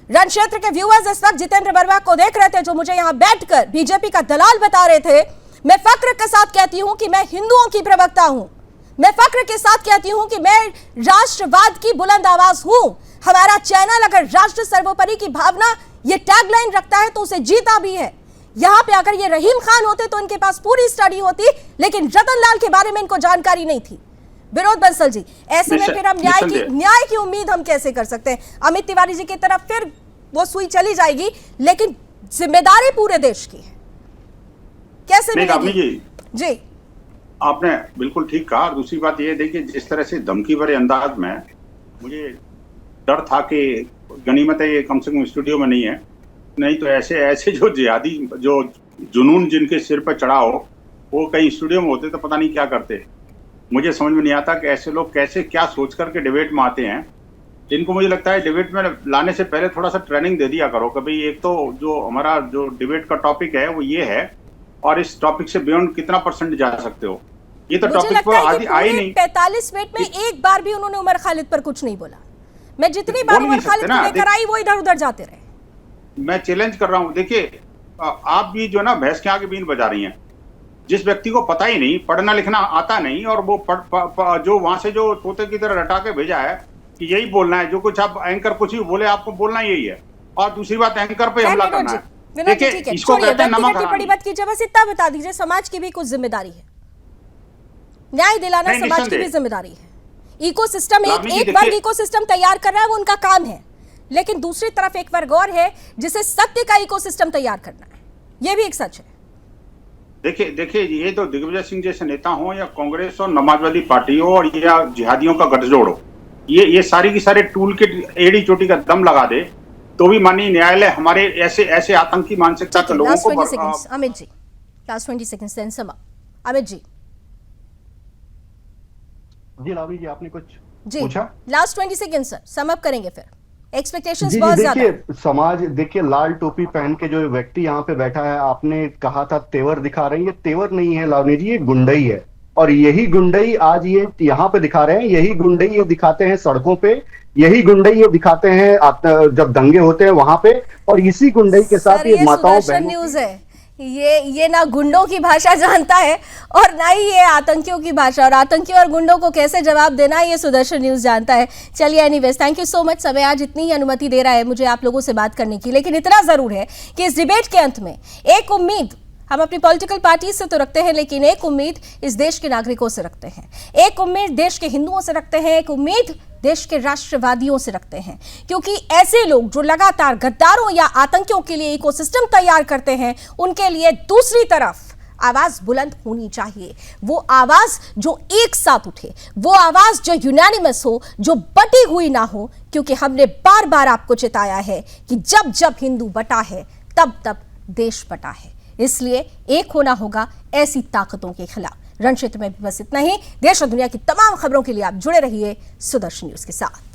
रण क्षेत्र के व्यूअर्स इस वक्त जितेंद्र वर्मा को देख रहे थे, जो मुझे यहाँ बैठकर बीजेपी का दलाल बता रहे थे। मैं फक्र के साथ कहती हूं कि मैं हिंदुओं की प्रवक्ता हूं। मैं फक्र के साथ कहती हूं कि मैं राष्ट्रवाद की बुलंद आवाज हूं। हमारा चैनल अगर राष्ट्र सर्वोपरि की भावना ये टैगलाइन रखता है तो उसे जीता भी है। यहां पे अगर ये रहीम खान होते तो इनके पास पूरी स्टडी होती, लेकिन रतनलाल के बारे में इनको जानकारी नहीं थी। विनोद बंसल जी, ऐसे में फिर हम न्याय की उम्मीद हम कैसे कर सकते हैं? अमित तिवारी जी की तरफ फिर वो सुई चली जाएगी, लेकिन जिम्मेदारी पूरे देश की है, कैसे मिलेगी? जी, आपने बिल्कुल ठीक कहा। और दूसरी बात ये देखिए, जिस तरह से धमकी भरे अंदाज में, मुझे डर था कि गनीमत है ये कम से कम स्टूडियो में नहीं है, नहीं तो ऐसे जो जिहादी जो जुनून जिनके सिर पर चढ़ा हो वो कहीं स्टूडियो में होते तो पता नहीं क्या करते। मुझे समझ में नहीं आता कि ऐसे लोग कैसे क्या सोच करके डिबेट में आते हैं। इनको मुझे लगता है डिबेट में लाने से पहले थोड़ा सा ट्रेनिंग दे दिया करो। कभी एक तो जो हमारा जो डिबेट का टॉपिक है वो ये है, और इस टॉपिक से बियॉन्ड कितना % जा सकते हो, ये तो टॉपिक पर आई नहीं। 45 मिनट में एक बार भी उन्होंने उमर खालिद पर कुछ नहीं बोला। मैं जितनी बार उमर खालिद को लेकर आई वो इधर उधर जाते रहे। मैं चैलेंज कर रहा हूँ, देखिए आप भी जो ना भैंस के आगे बीन बजा रही हैं। जिस व्यक्ति को पता ही नहीं, पढ़ना लिखना आता नहीं, और वो जो वहां से जो तोते की तरह रटा के भेजा है कि यही बोलना है, जो कुछ आप एंकर कुछ ही बोले आपको बोलना यही है, और दूसरी बात एंकर पे हमला करना है। देखिए, इसको कहते हैं नमक हराम। बात कीजिए, बस इतना बता दीजिए, समाज की भी कुछ जिम्मेदारी है, न्याय दिलाना समाज की भी जिम्मेदारी है। इकोसिस्टम एक वर्ग इकोसिस्टम तैयार कर रहा है, वो उनका काम है, लेकिन दूसरी तरफ एक वर्ग और है जिसे सत्य का इकोसिस्टम तैयार करना है, ये भी एक सच है। देखिए ये तो दिग्विजय सिंह जैसे नेता हो, या कांग्रेस और समाजवादी पार्टी हो, और या जिहादियों का गठजोड़ हो, ये सारी की सारे टूल किट एड़ी चोटी का दम लगा दे तो भी माननीय न्यायालय हमारे ऐसे आतंकी मानसिकता के लोगों को। Amit ji, last 20 seconds then sum up. Amit ji, Lavni ji आपने कुछ पूछा? Last 20 second sir, sum up करेंगे फिर। एक्सपेक्टेशंस बहुत ज्यादा। देखिए समाज, देखिए लाल टोपी पहन के जो व्यक्ति यहाँ पे बैठा है, आपने कहा था तेवर दिखा रहे हैं, ये तेवर नहीं है लावनी जी, ये गुंडई है। और यही गुंडई आज ये यहाँ पे दिखा रहे हैं, यही गुंडई ये दिखाते हैं सड़कों पे, यही गुंडई ये दिखाते हैं जब दंगे होते हैं वहां पे, और इसी गुंडई के साथ ये माताओं बहनों न्यूज है। ये ना गुंडों की भाषा जानता है और ना ही ये आतंकियों की भाषा, और आतंकियों और गुंडों को कैसे जवाब देना है ये सुदर्शन न्यूज जानता है। चलिए, anyways, thank you so much. समय आज इतनी ही अनुमति दे रहा है मुझे आप लोगों से बात करने की, लेकिन इतना जरूर है कि इस डिबेट के अंत में एक उम्मीद हम अपनी पॉलिटिकल पार्टी से तो रखते हैं, लेकिन एक उम्मीद इस देश के नागरिकों से रखते हैं, एक उम्मीद देश के हिंदुओं से रखते हैं, एक उम्मीद देश के राष्ट्रवादियों से रखते हैं, क्योंकि ऐसे लोग जो लगातार गद्दारों या आतंकियों के लिए इकोसिस्टम तैयार करते हैं, उनके लिए दूसरी तरफ आवाज बुलंद होनी चाहिए। वो आवाज जो एक साथ उठे, वो आवाज जो यूनानिमस हो, जो बटी हुई ना हो, क्योंकि हमने बार बार आपको चेताया है कि जब जब हिंदू बटा है तब तब देश बटा है। इसलिए एक होना होगा ऐसी ताकतों के खिलाफ। रण क्षेत्र में भी बस इतना ही। देश और दुनिया की तमाम खबरों के लिए आप जुड़े रहिए सुदर्शन न्यूज के साथ।